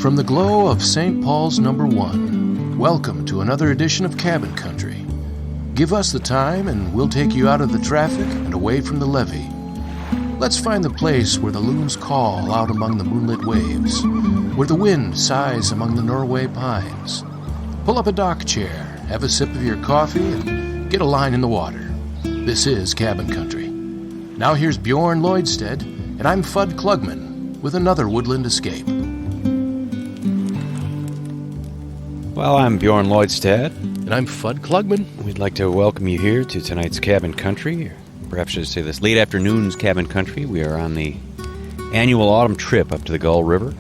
From the glow of St. Paul's number 1, welcome to another edition of Cabin Country. Give us the time and we'll take you out of the traffic and away from the levee. Let's find the place where the loons call out among the moonlit waves, where the wind sighs among the Norway pines. Pull up a dock chair, have a sip of your coffee, and get a line in the water. This is Cabin Country. Now here's Bjorn Lloydstead, and I'm Fud Klugman with another woodland escape. Well, I'm Bjorn Lloydstead. And I'm Fud Klugman. We'd like to welcome you here to tonight's Cabin Country, or perhaps I should say this late afternoon's Cabin Country. We are on the annual autumn trip up to the Gull River.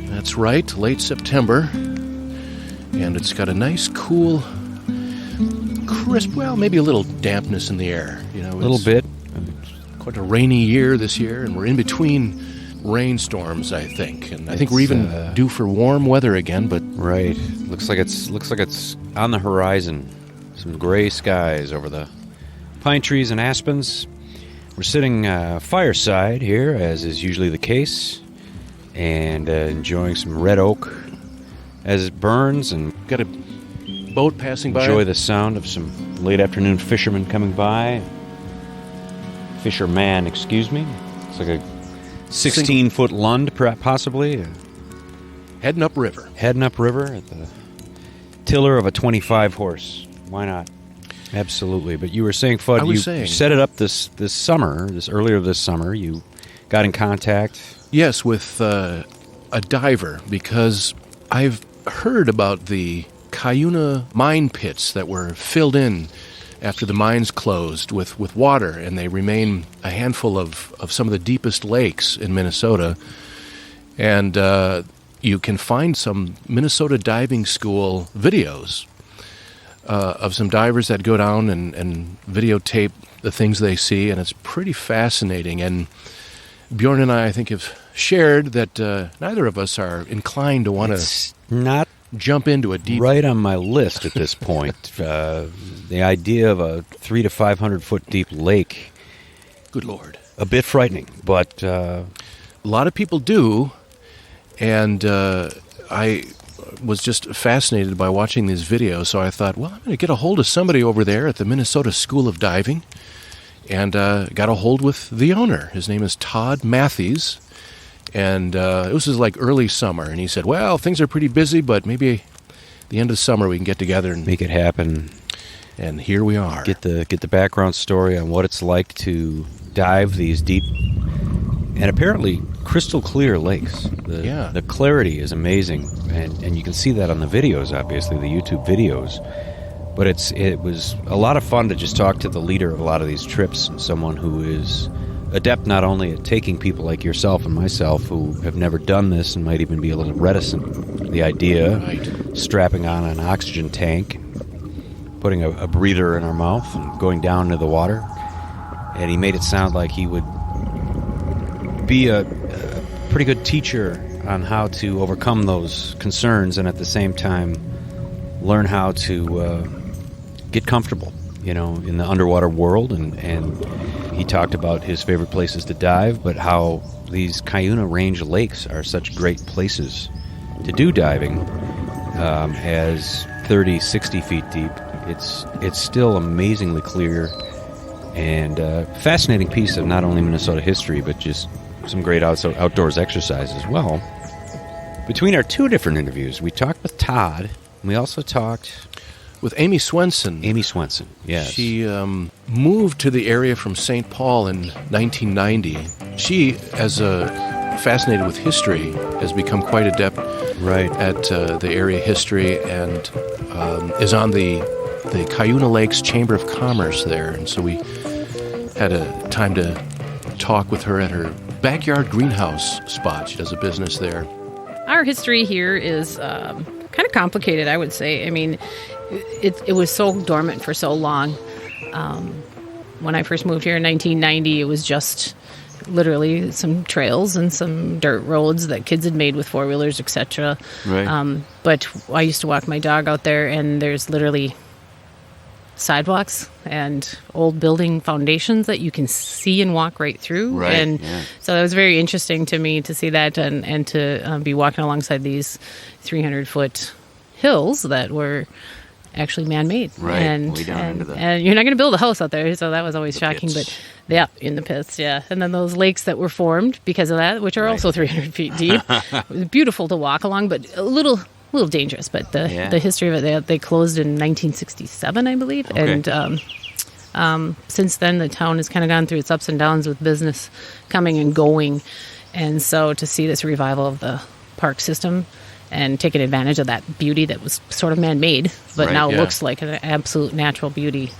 That's right, late September. And it's got a nice, cool, crisp, well, maybe a little dampness in the air. You know, A little bit. Quite a rainy year this year, and we're in between rainstorms, I think. And I think we're even due for warm weather again, but... Right. Looks like it's on the horizon. Some gray skies over the pine trees and aspens. We're sitting fireside here, as is usually the case, and enjoying some red oak as it burns, and got a boat passing by. Enjoy the sound of some late afternoon fishermen coming by. Fisherman, excuse me. It's like a 16-foot lund, possibly. Heading upriver. At the tiller of a 25-horse. Why not? Absolutely. But you were saying, Fud, you set it up this summer, earlier this summer. You got in contact. Yes, with a diver, because I've heard about the Cuyuna mine pits that were filled in after the mines closed with water, and they remain a handful of some of the deepest lakes in Minnesota. And you can find some Minnesota diving school videos of some divers that go down and videotape the things they see, and it's pretty fascinating. And Bjorn and I think, have shared that neither of us are inclined to want to not jump into a deep... Right on my list at this point. The idea of a 300 to 500 foot deep lake. Good Lord. A bit frightening, but... a lot of people do, and I was just fascinated by watching these videos, so I thought, well, I'm going to get a hold of somebody over there at the Minnesota School of Diving, and got a hold with the owner. His name is Todd Matthies, and it was like early summer, and he said, well, things are pretty busy, but maybe the end of summer we can get together and make it happen. And here we are. Get the background story on what it's like to dive these deep and apparently crystal clear lakes. The clarity is amazing, and you can see that on the videos, obviously, the YouTube videos. But it was a lot of fun to just talk to the leader of a lot of these trips, and someone who is adept not only at taking people like yourself and myself who have never done this and might even be a little reticent. The idea, strapping on an oxygen tank, putting a breather in our mouth and going down into the water. And he made it sound like he would be a pretty good teacher on how to overcome those concerns and at the same time learn how to get comfortable, in the underwater world. And he talked about his favorite places to dive, but how these Cuyuna Range lakes are such great places to do diving, as 30, 60 feet deep. It's still amazingly clear, and fascinating piece of not only Minnesota history, but just some great outdoors exercise as well. Between our two different interviews, we talked with Todd, and we also talked with Amy Swenson. Yes. She moved to the area from St. Paul in 1990. She, as fascinated with history, has become quite adept at the area history, and is on the Cuyuna Lakes Chamber of Commerce there. And so we had a time to talk with her at her backyard greenhouse spot. She does a business there. Our history here is kind of complicated, I would say. I mean, it was so dormant for so long. When I first moved here in 1990, it was just literally some trails and some dirt roads that kids had made with four-wheelers, etc. Right. But I used to walk my dog out there, and there's literally sidewalks and old building foundations that you can see and walk right through. Right, And so it was very interesting to me to see that and to be walking alongside these 300-foot hills that were actually man-made. Right, and, way down into the... And you're not going to build a house out there, so that was always shocking. pits. But yeah, in the pits, yeah. And then those lakes that were formed because of that, which are also 300 feet deep. It was beautiful to walk along, but a little dangerous. But the history of it, they closed in 1967, I believe. Okay. And since then, the town has kind of gone through its ups and downs with business coming and going. And so to see this revival of the park system and taking advantage of that beauty that was sort of man-made, but now looks like an absolute natural beauty,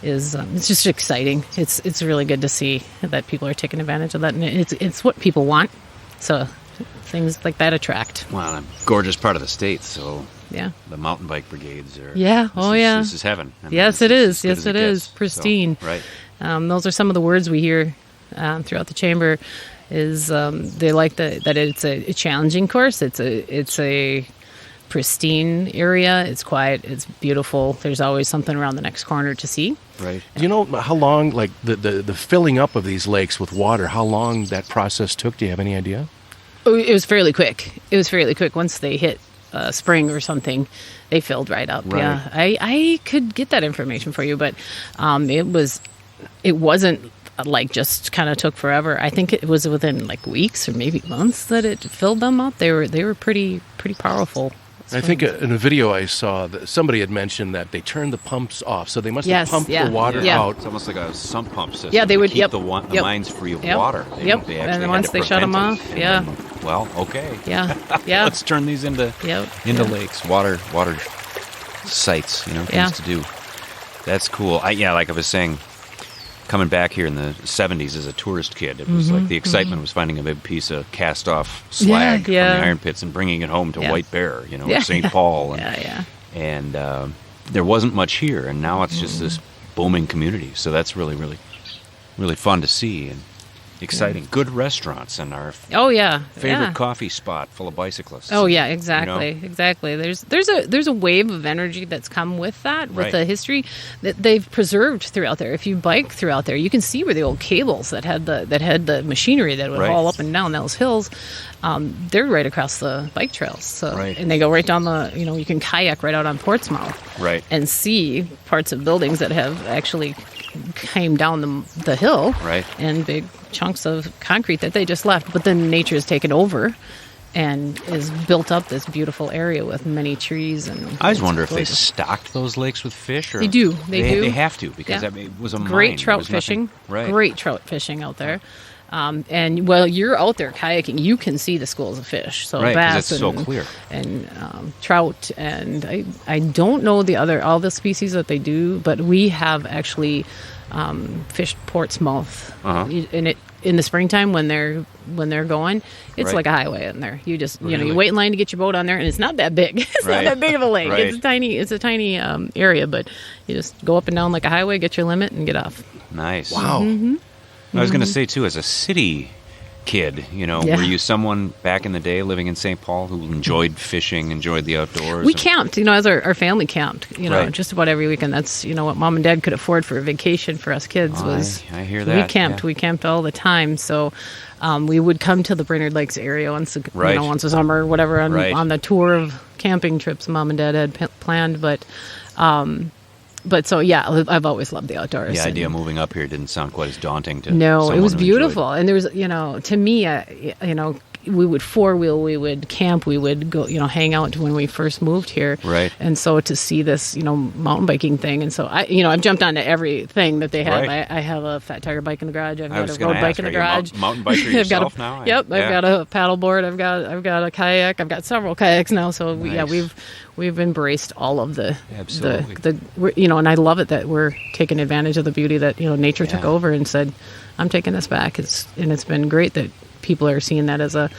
is it's just exciting. It's really good to see that people are taking advantage of that, and it's what people want. So things like that attract. Well, a gorgeous part of the state, so yeah, the mountain bike brigades are. This is heaven. I mean, yes, it is. Yes, it is. Pristine. So, right. Those are some of the words we hear throughout the chamber. Is they like that it's a challenging course. It's a pristine area. It's quiet. It's beautiful. There's always something around the next corner to see. Right. Do you know how long, like the filling up of these lakes with water, how long that process took? Do you have any idea? Oh, it was fairly quick. Once they hit spring or something, they filled right up. Right. Yeah, I could get that information for you, but it wasn't like just kind of took forever. I think it was within like weeks or maybe months that it filled them up. They were pretty powerful. I think in a video I saw that somebody had mentioned that they turned the pumps off, so they must have pumped the water out. It's almost like a sump pump system. Yeah, they would keep the mines free of water. They And then once they shut them off, well, okay. Yeah. Let's turn these into lakes, water sites. Things to do. That's cool. Like I was saying, coming back here in the 70s as a tourist kid, it was like the excitement was finding a big piece of cast-off slag from the iron pits and bringing it home to White Bear, St. Paul. And there wasn't much here, and now it's just this booming community. So that's really, really, really fun to see and exciting. Good restaurants and our favorite coffee spot full of bicyclists. Oh yeah, exactly. There's a wave of energy that's come with that, with the history that they've preserved throughout there. If you bike throughout there, you can see where the old cables that had the machinery that would haul up and down those hills. They're right across the bike trails. So and they go right down you can kayak right out on Portsmouth. And see parts of buildings that have actually came down the hill. And big chunks of concrete that they just left, but then nature has taken over and has built up this beautiful area with many trees. And I always wonder if they stocked those lakes with fish. Or they do. They have to, because it was a great mine. Trout fishing. Great trout fishing out there. And while you're out there kayaking, you can see the schools of fish. So bass it's so clear. And trout, and I don't know all the species that they do, but we have actually fished Portsmouth in the springtime when they're going. It's like a highway in there. You just you wait in line to get your boat on there, and it's not that big. It's not that big of a lake. It's a tiny area, but you just go up and down like a highway, get your limit, and get off. Nice. Wow. I was going to say too, as a city kid, were you someone back in the day living in St. Paul who enjoyed fishing, enjoyed the outdoors? We camped, as our family camped, just about every weekend. That's, what Mom and Dad could afford for a vacation for us kids was. I hear that. We camped all the time. So we would come to the Brainerd Lakes area once a summer or whatever on the tour of camping trips Mom and Dad had planned. But so, I've always loved the outdoors. The idea of moving up here didn't sound quite as daunting to No, it was beautiful. Enjoyed. And there was, to me, we would four-wheel, we would camp, we would go, hang out when we first moved here. And so to see this, mountain biking thing. And so, I've jumped onto everything that they have. I have a Fat Tire bike in the garage. I've got a road bike in the garage. Mountain biker yourself now? Yep, I've got a paddleboard. I've got a kayak. I've got several kayaks now. So, we've embraced all of the and I love it that we're taking advantage of the beauty that, nature took over and said, I'm taking this back. It's been great that people are seeing that as a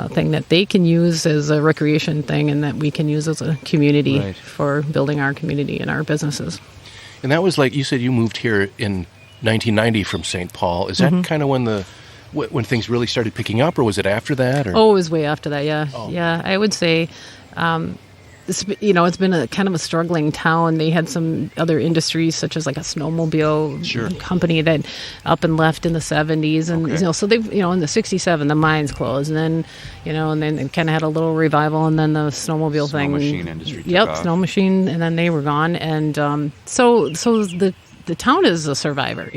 thing that they can use as a recreation thing, and that we can use as a community for building our community and our businesses. And that was like you said, you moved here in 1990 from St. Paul. Is that kind of when things really started picking up, or was it after that? Or? Oh, it was way after that. Yeah, I would say. it's been a kind of a struggling town. They had some other industries, such as like a snowmobile company that up and left in the 70s, and so they, in the 67 the mines closed, and then and then it kind of had a little revival, and then the snowmobile Snow thing. machine industry. Took off. Snow machine, and then they were gone, and so the town is a survivor.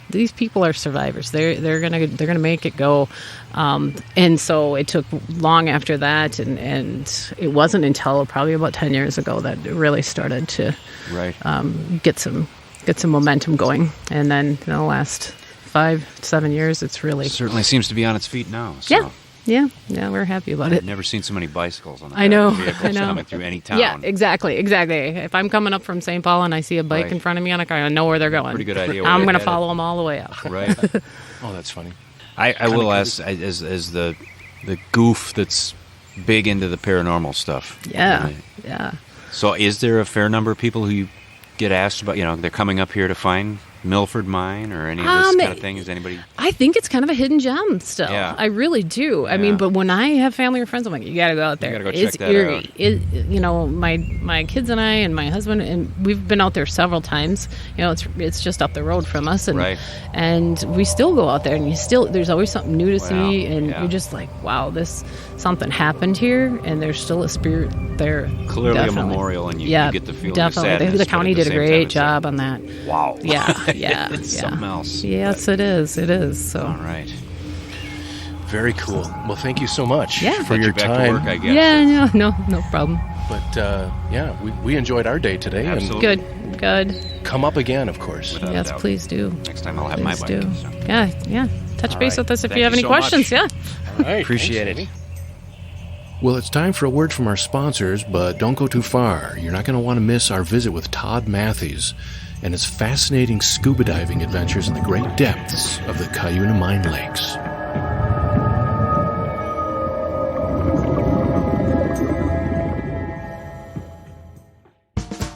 These people are survivors. They're gonna make it go. And so it took long after that, and it wasn't until probably about 10 years ago that it really started to get some momentum going. And then in the last 5-7 years, it's really certainly seems to be on its feet now. So. Yeah, we're happy about it. I've never seen so many bicycles on the vehicles coming through any town. Yeah, exactly. If I'm coming up from St. Paul and I see a bike in front of me on a car, I know where they're going. Pretty good idea. I'm going to follow them all the way up. Right. Oh, that's funny. I will ask, as the goof that's big into the paranormal stuff. Yeah. So is there a fair number of people who you get asked about, they're coming up here to find Milford Mine or any of this kind of thing? Is anybody? I think it's kind of a hidden gem still. Yeah. I really do. I mean, but when I have family or friends, I'm like, you got to go out there. You got to go it's check that eerie. out. My kids and I and my husband, and we've been out there several times. It's just up the road from us, and we still go out there, and there's always something new to see, and you're just like, wow, something happened here, and there's still a spirit there. Clearly definitely. A memorial, and you get the feeling definitely. of sadness. The county did a great job on that. Wow. Yeah. It's something else. Yes, it is. So. All right. Very cool. Well, thank you so much for your back time. To work, I guess. Yeah, no problem. But we enjoyed our day today. Absolutely. Good. Come up again, of course. Without yes, a doubt. Please do. Next time I'll have my bike. Do. So. Yeah. Touch base with us if you have any so questions. much. All right. Appreciate it. Well, it's time for a word from our sponsors, but don't go too far. You're not going to want to miss our visit with Todd Matthies and his fascinating scuba diving adventures in the great depths of the Cuyuna Mine Lakes.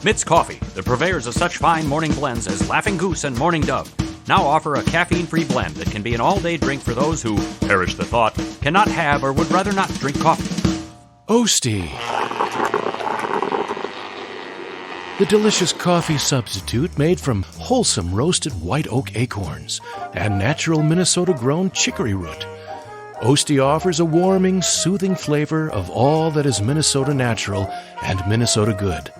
Mitt's Coffee, the purveyors of such fine morning blends as Laughing Goose and Morning Dove, now offer a caffeine-free blend that can be an all-day drink for those who, perish the thought, cannot have or would rather not drink coffee. Oasty, the delicious coffee substitute made from wholesome roasted white oak acorns and natural Minnesota-grown chicory root. Oasty offers a warming, soothing flavor of all that is Minnesota natural and Minnesota good.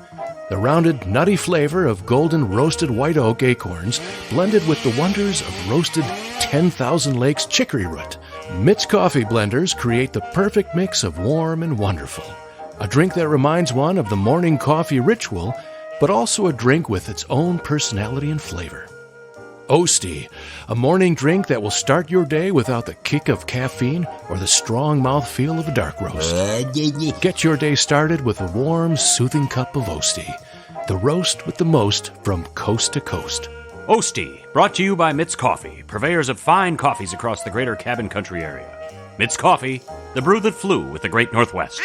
The rounded, nutty flavor of golden roasted white oak acorns blended with the wonders of roasted 10,000 Lakes chicory root. Mitt's coffee blenders create the perfect mix of warm and wonderful. A drink that reminds one of the morning coffee ritual, but also a drink with its own personality and flavor. Oasty, a morning drink that will start your day without the kick of caffeine or the strong mouthfeel of a dark roast. Get your day started with a warm, soothing cup of Oasty, the roast with the most from coast to coast. Oasty, brought to you by Mitt's Coffee, purveyors of fine coffees across the greater Cabin Country area. Mitt's Coffee, the brew that flew with the Great Northwest.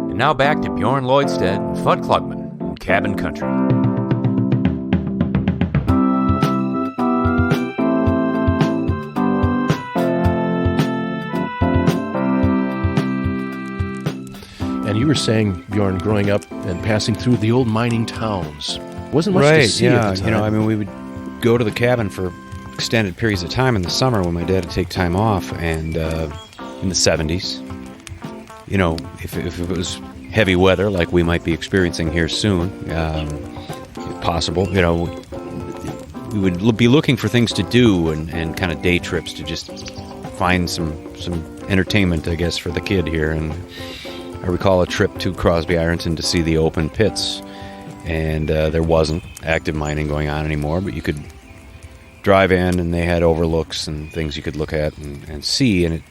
And now back to Bjorn Lloydstead and Fud Klugman in Cabin Country. And you were saying, Bjorn, growing up and passing through the old mining towns, wasn't much to see at the time. We would go to the cabin for extended periods of time in the summer when my dad would take time off, and in the 70s, if it was heavy weather like we might be experiencing here soon, if possible, we would be looking for things to do and kind of day trips to just find some entertainment, I guess, for the kid here. And I recall a trip to Crosby Ironton to see the open pits, and there wasn't active mining going on anymore, but you could drive in and they had overlooks and things you could look at and see, and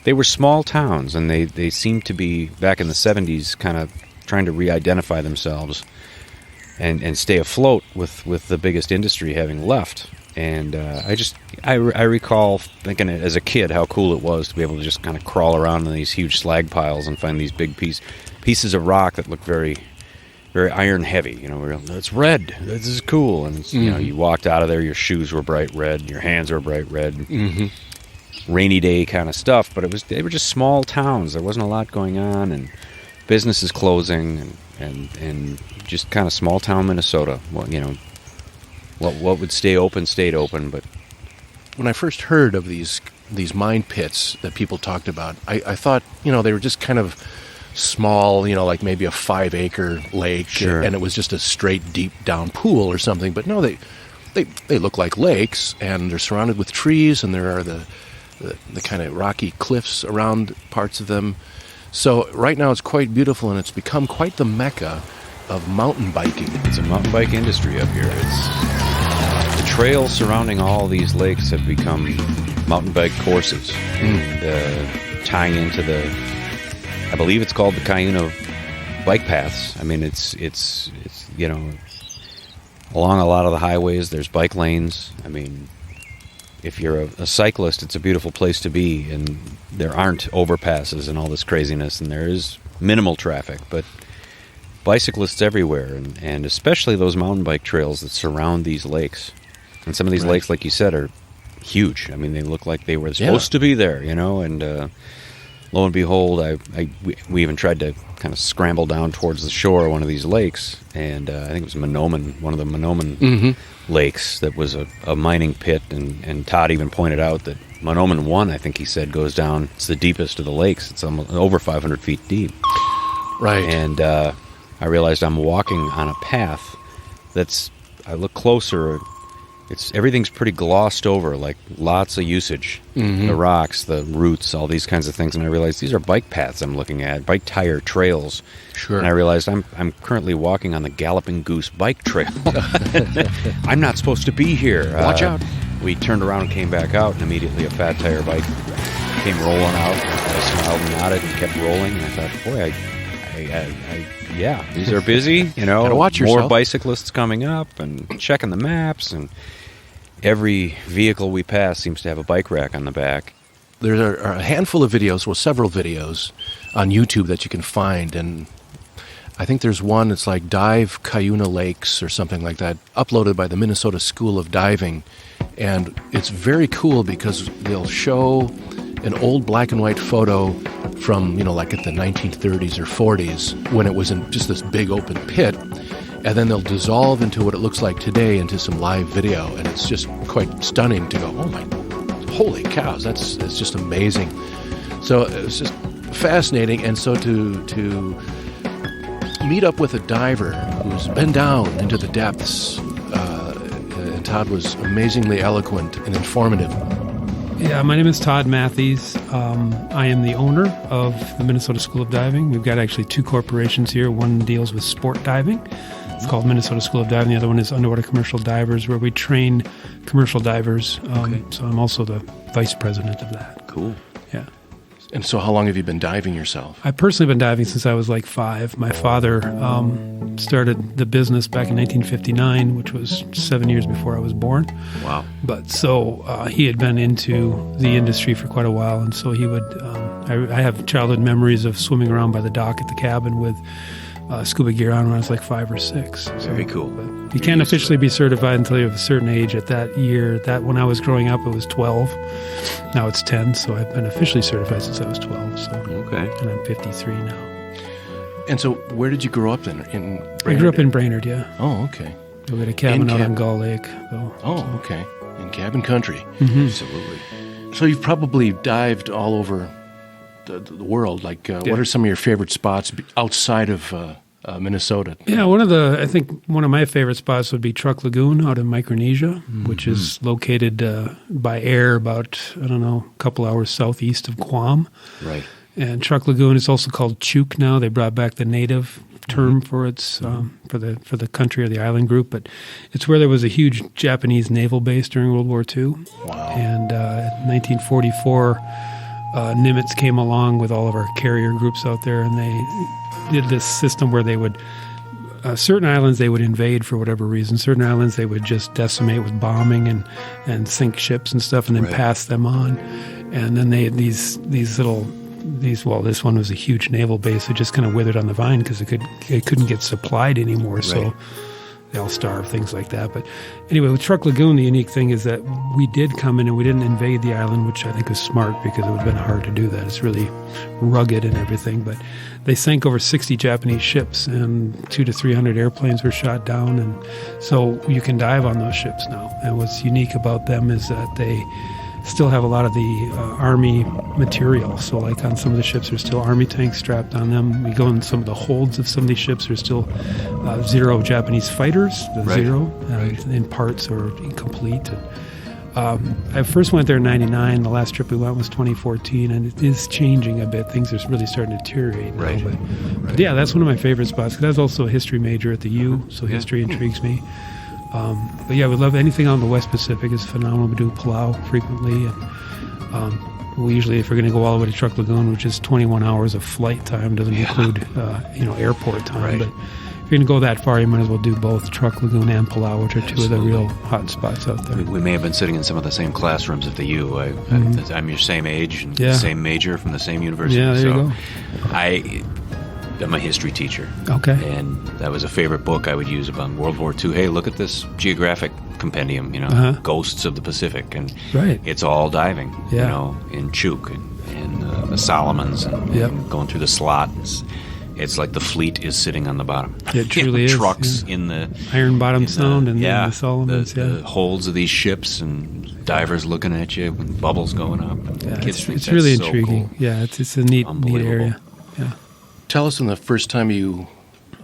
they were small towns, and they seemed to be, back in the 70s, kind of trying to re-identify themselves and stay afloat with the biggest industry having left. And I recall thinking as a kid how cool it was to be able to just kind of crawl around in these huge slag piles and find these big pieces of rock that looked very, very iron heavy. It's red. This is cool. And you walked out of there, your shoes were bright red, your hands were bright red. Mm-hmm. rainy day kind of stuff, but they were just small towns. There wasn't a lot going on, and businesses closing, and just kind of small town Minnesota. Well, what would stay open stayed open. But when I first heard of these mine pits that people talked about, I thought they were just kind of small, like maybe a 5-acre lake, sure. And it was just a straight deep down pool or something. But no, they look like lakes, and they're surrounded with trees, and there are the kind of rocky cliffs around parts of them. So right now it's quite beautiful, and it's become quite the mecca of mountain biking. It's a mountain bike industry up here. The trails surrounding all these lakes have become mountain bike courses, and tying into I believe it's called the Cuyuna bike paths. I mean, it's along a lot of the highways, there's bike lanes. I mean, if you're a cyclist, it's a beautiful place to be, and there aren't overpasses and all this craziness, and there is minimal traffic, but bicyclists everywhere, and especially those mountain bike trails that surround these lakes. And some of these lakes, like you said, are huge. I mean, they look like they were supposed to be there, and lo and behold, we even tried to kind of scramble down towards the shore of one of these lakes, and I think it was Monoman, one of the Monoman lakes that was a mining pit, and Todd even pointed out that Monoman 1, I think he said, goes down, it's the deepest of the lakes. It's almost over 500 feet deep. Right. And I realized I'm walking on a path I look closer, everything's pretty glossed over, like lots of usage. The rocks, the roots, all these kinds of things. And I realized these are bike paths I'm looking at, bike tire trails. Sure. And I realized I'm currently walking on the Galloping Goose bike trail. I'm not supposed to be here. Watch out. We turned around and came back out, and immediately a fat tire bike came rolling out. I smiled and nodded and kept rolling. And I thought, boy, yeah, these are busy. Gotta watch yourself. More bicyclists coming up and checking the maps, and every vehicle we pass seems to have a bike rack on the back. There are a handful of videos, several videos on YouTube that you can find, and I think there's one that's like Dive Cuyuna Lakes or something like that, uploaded by the Minnesota School of Diving, and it's very cool because they'll show an old black and white photo from, like at the 1930s or 40s when it was in just this big open pit, and then they'll dissolve into what it looks like today into some live video, and it's just quite stunning to go, oh my, holy cows, it's just amazing. So it's just fascinating, and so to meet up with a diver who's been down into the depths, and Todd was amazingly eloquent and informative. Yeah, my name is Todd Matthies. I am the owner of the Minnesota School of Diving. We've got actually two corporations here. One deals with sport diving. It's called Minnesota School of Diving. The other one is Underwater Commercial Divers, where we train commercial divers. So I'm also the vice president of that. Cool. Yeah. And so how long have you been diving yourself? I've personally been diving since I was like 5. My father started the business back in 1959, which was 7 years before I was born. Wow. But so he had been into the industry for quite a while, and so he would, I have childhood memories of swimming around by the dock at the cabin with scuba gear on when I was like 5 or 6. Very cool. But you can't officially be certified until you have a certain age. At that year, when I was growing up, it was 12. Now it's 10, so I've been officially certified since I was 12. So okay. And I'm 53 now. And so where did you grow up then? In Brainerd? I grew up in Brainerd, yeah. Oh, okay. We had a cabin out on Gull Lake, though. Oh, okay. In cabin country. Mm-hmm. Absolutely. So you've probably dived all over the world. Like, what are some of your favorite spots outside of Minnesota? Yeah, I think one of my favorite spots would be Truck Lagoon out in Micronesia, which is located by air about, a couple hours southeast of Guam. Right. And Truck Lagoon is also called Chuk now. They brought back the native term for its for the country or the island group, but it's where there was a huge Japanese naval base during World War II. Wow. And in 1944, Nimitz came along with all of our carrier groups out there, and they did this system where they would certain islands they would invade for whatever reason. Certain islands they would just decimate with bombing and sink ships and stuff, and then pass them on. And then they had these this one was a huge naval base that just kind of withered on the vine because it couldn't get supplied anymore. Right. So they all starve, things like that. But anyway, with Truck Lagoon, the unique thing is that we did come in and we didn't invade the island, which I think was smart because it would have been hard to do that. It's really rugged and everything. But they sank over 60 Japanese ships, and 200 to 300 airplanes were shot down. And so you can dive on those ships now. And what's unique about them is that they still have a lot of the Army material. So like on some of the ships, there's still Army tanks strapped on them. We go in some of the holds of some of these ships, there's still Zero Japanese fighters, the Right. Zero, in parts or incomplete. And, I first went there in 99. The last trip we went was 2014, and it is changing a bit. Things are really starting to deteriorate now. Right. But yeah, that's one of my favorite spots, because I was also a history major at the U, so Yeah. history intrigues me. But yeah, we love anything on the West Pacific is phenomenal. We do Palau frequently, and we usually, if we're going to go all the way to Truck Lagoon, which is 21 hours of flight time, doesn't include airport time. Right. But if you're going to go that far, you might as well do both Truck Lagoon and Palau, which are two of the real hot spots out there. We may have been sitting in some of the same classrooms at the U. I'm your same age and Yeah. same major from the same university. Yeah, there you go. I'm a history teacher. Okay. And that was a favorite book I would use about World War II. Hey, look at this geographic compendium, Ghosts of the Pacific. And Right. it's all diving, Yeah. in Chuuk and the Solomons and, Yep. and going through the slot. It's like the fleet is sitting on the bottom. It truly is, Trucks yeah. in the Iron Bottom in Sound and the Solomons, the holds of these ships and divers looking at you with bubbles going up. Yeah, Kids it's think it's that's really so intriguing. cool. Yeah, it's a neat Unbelievable. area. Yeah. Tell us, on the first time you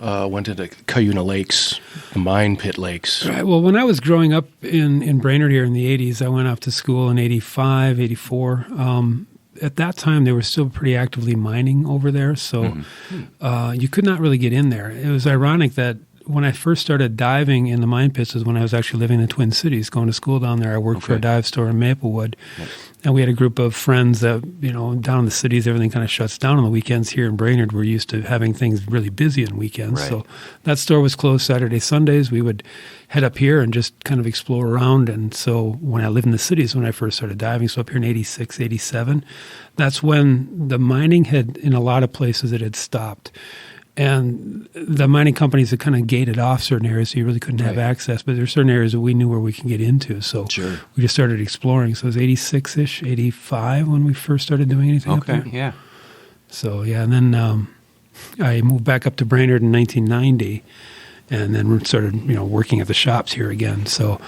went to the Cuyuna Lakes, the mine pit lakes. Right. Well, when I was growing up in Brainerd here in the 80s, I went off to school in 85, 84. At that time, they were still pretty actively mining over there, so you could not really get in there. It was ironic that when I first started diving in the mine pits was when I was actually living in the Twin Cities, going to school down there. I worked for a dive store in Maplewood. Yep. And we had a group of friends that, down in the cities, everything kind of shuts down on the weekends. Here in Brainerd, we're used to having things really busy on weekends. Right. So that store was closed Saturday, Sundays. We would head up here and just kind of explore around. And so when I lived in the cities, when I first started diving, so up here in 86, 87, that's when the mining had, in a lot of places, it had stopped. And the mining companies had kind of gated off certain areas, so you really couldn't have access. But there are certain areas that we knew where we can get into. So we just started exploring. So it was 86-ish, 85 when we first started doing anything up there. Yeah. So, yeah, and then I moved back up to Brainerd in 1990 and then started, working at the shops here again. So,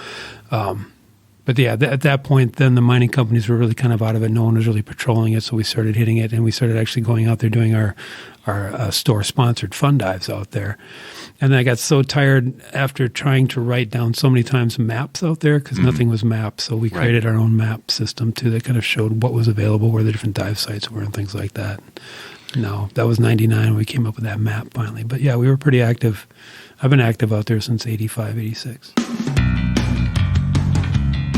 but yeah, at that point, then the mining companies were really kind of out of it. No one was really patrolling it, so we started hitting it, and we started actually going out there doing our store-sponsored fun dives out there. And then I got so tired after trying to write down so many times maps out there because nothing was mapped. So we created our own map system, too, that kind of showed what was available, where the different dive sites were and things like that. No, that was 99 when we came up with that map finally. But yeah, we were pretty active. I've been active out there since 85, 86.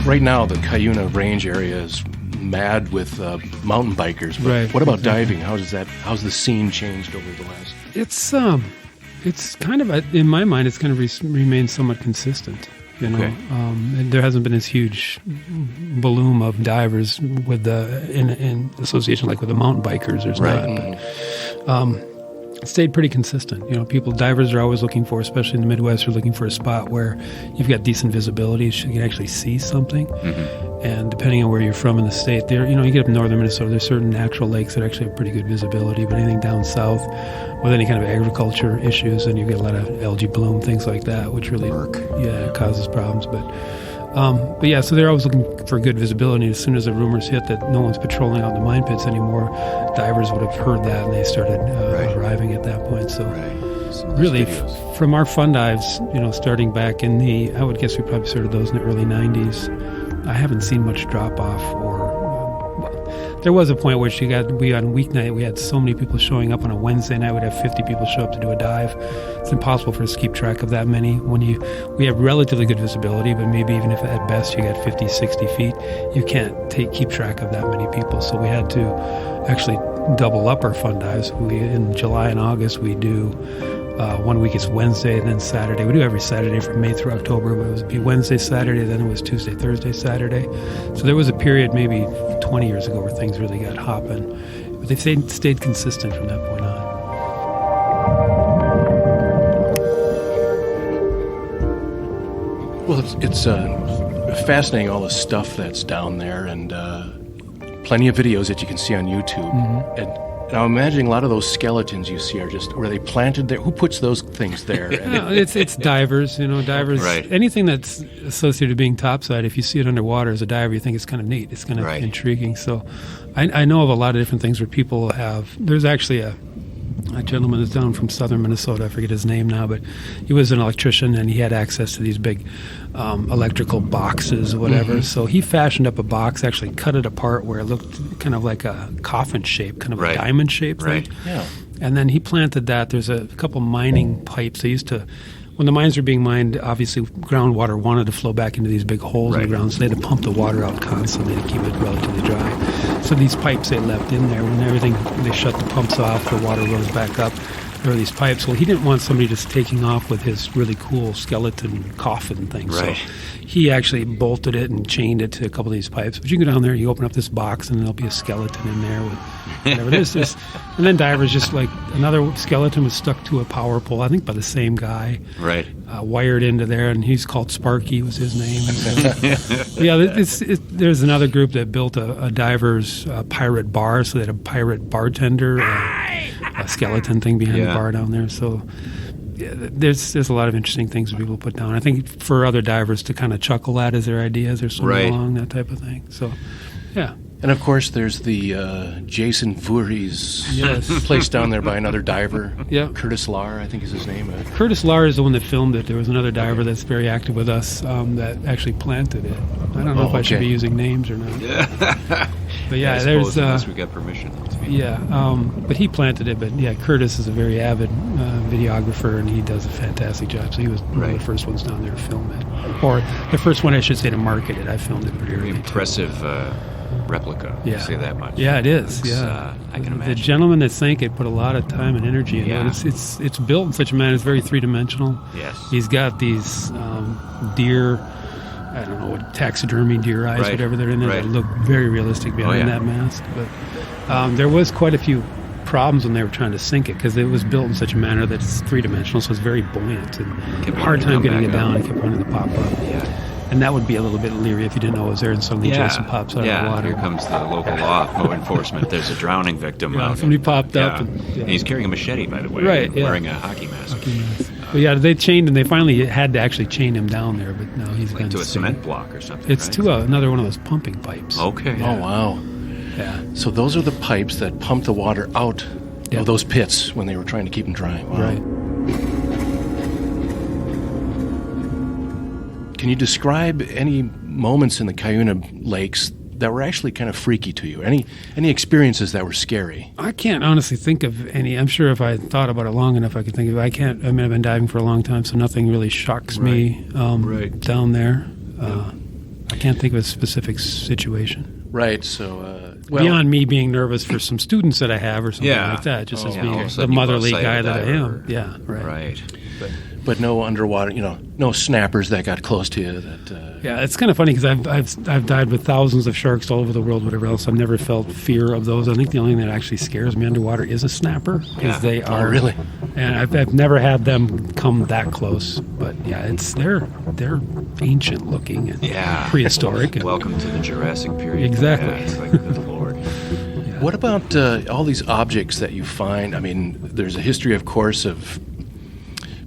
Right now, the Cuyuna Range area is mad with mountain bikers. But Right. what about diving? How's the scene changed over the last? It's kind of, in my mind, it's kind of remained somewhat consistent. Okay. And there hasn't been this huge bloom of divers with in association like with the mountain bikers. There's not. But, it stayed pretty consistent. Divers are always looking for, especially in the Midwest, are looking for a spot where you've got decent visibility, so you can actually see something. And depending on where you're from in the state, there, you get up in northern Minnesota, there's certain natural lakes that actually have pretty good visibility. But anything down south, with any kind of agriculture issues, and you get a lot of algae bloom, things like that, which really causes problems. But yeah, so they're always looking for good visibility. As soon as the rumors hit that no one's patrolling out the mine pits anymore, divers would have heard that, and they started arriving at that point. So really, from our fun dives, starting back in I would guess we probably started those in the early 90s. I haven't seen much drop off there was a point where on weeknight, we had so many people showing up. On a Wednesday night, we'd have 50 people show up to do a dive. It's impossible for us to keep track of that many. We have relatively good visibility, but maybe even if at best you got 50, 60 feet, you can't keep track of that many people. So we had to actually double up our fun dives. In July and August, we do 1 week it's Wednesday and then Saturday. We do every Saturday from May through October, but it would be Wednesday, Saturday, then it was Tuesday, Thursday, Saturday. So there was a period maybe 20 years ago where things really got hopping. But they've stayed consistent from that point on. Well, it's fascinating, all the stuff that's down there, and plenty of videos that you can see on YouTube. And I'm imagining a lot of those skeletons you see are just, were they planted there? Who puts those things there? It's divers, divers. Right. Anything that's associated with being topside, if you see it underwater as a diver, you think it's kind of neat. It's kind of intriguing. So I know of a lot of different things where people have, there's actually a gentleman that's down from southern Minnesota, I forget his name now, but he was an electrician and he had access to these big electrical boxes, whatever. So he fashioned up a box, actually cut it apart where it looked kind of like a coffin shape, kind of a diamond shape thing. Yeah. And then he planted that. There's a couple mining pipes. They used to, when the mines were being mined, obviously groundwater wanted to flow back into these big holes in the ground, so they had to pump the water out constantly to keep it relatively dry. So these pipes they left in there, when everything, they shut the pumps off, the water rose back up. There were these pipes. Well, he didn't want somebody just taking off with his really cool skeleton coffin thing. Right. So he actually bolted it and chained it to a couple of these pipes. But you can go down there, you open up this box, and there'll be a skeleton in there with whatever it is. And then divers, just like another skeleton was stuck to a power pole, I think by the same guy. Right. Wired into there, and he's called Sparky was his name. There's another group that built a diver's pirate bar, so they had a pirate bartender, a skeleton thing behind the bar down there. So there's a lot of interesting things that people put down. I think for other divers to kind of chuckle at as their ideas or swimming along, that type of thing. So, yeah. And of course, there's the Jason Voorhees place down there by another diver. Yeah. Curtis Lahr, I think is his name. Curtis Lahr is the one that filmed it. There was another diver that's very active with us that actually planted it. I don't know if I should be using names or not. But yeah, there's unless we get permission. but he planted it. But yeah, Curtis is a very avid videographer, and he does a fantastic job. So he was one of the first ones down there to film it, or the first one I should say to market it. I filmed it pretty early. Impressive replica. Yeah. Say that much. Yeah, it is. Looks, I can imagine. The gentleman that sank it put a lot of time and energy into it. It's built in such a manner. It's very three-dimensional. Yes. He's got these deer, I don't know what, taxidermy deer eyes, whatever they're in there, that look very realistic behind that mask. But there was quite a few problems when they were trying to sink it, because it was built in such a manner that it's three-dimensional, so it's very buoyant and hard time getting it down. It kept running to pop up. Yeah. And that would be a little bit leery if you didn't know it was there, and suddenly Jason pops out of the water. Here comes the local law enforcement. There's a drowning victim. Somebody popped up. And he's carrying a machete, by the way. Wearing a hockey mask. But they chained him. They finally had to actually chain him down there, but no, he's like been to a cement block or something. It's to another one of those pumping pipes. Okay. Oh, wow. Yeah. So those are the pipes that pump the water out of those pits when they were trying to keep them dry. Wow. Right. Can you describe any moments in the Cuyuna Lakes that were actually kind of freaky to you? Any experiences that were scary? I can't honestly think of any. I'm sure if I thought about it long enough, I could think of it. I've been diving for a long time, so nothing really shocks me down there. I can't think of a specific situation. Right, so... beyond me being nervous for some students that I have or something like that, just as being the motherly guy that I am. Yeah, right. But no underwater, no snappers that got close to you. It's kind of funny because I've dived with thousands of sharks all over the world, whatever else. I've never felt fear of those. I think the only thing that actually scares me underwater is a snapper, because they are really. And I've never had them come that close. But they're ancient looking and prehistoric. And welcome to the Jurassic period. Exactly. Yeah, it's like good Lord. What about all these objects that you find? I mean, there's a history, of course, of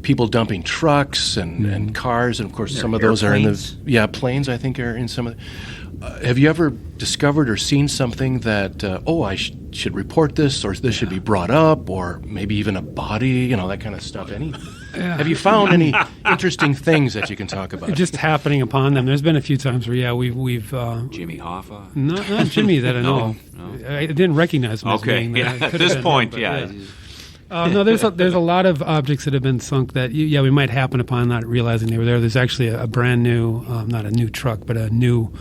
people dumping trucks and cars, and of course some of those are in the planes. I think are in some of. Have you ever discovered or seen something that I should report this, or this should be brought up, or maybe even a body, that kind of stuff? Have you found any interesting things that you can talk about? Just happening upon them. There's been a few times where we've Jimmy Hoffa. Not Jimmy that I know. No. I didn't recognize him as being there. At this point, no, there's a lot of objects that have been sunk that we might happen upon not realizing they were there. There's actually a brand new, not a new truck, but a new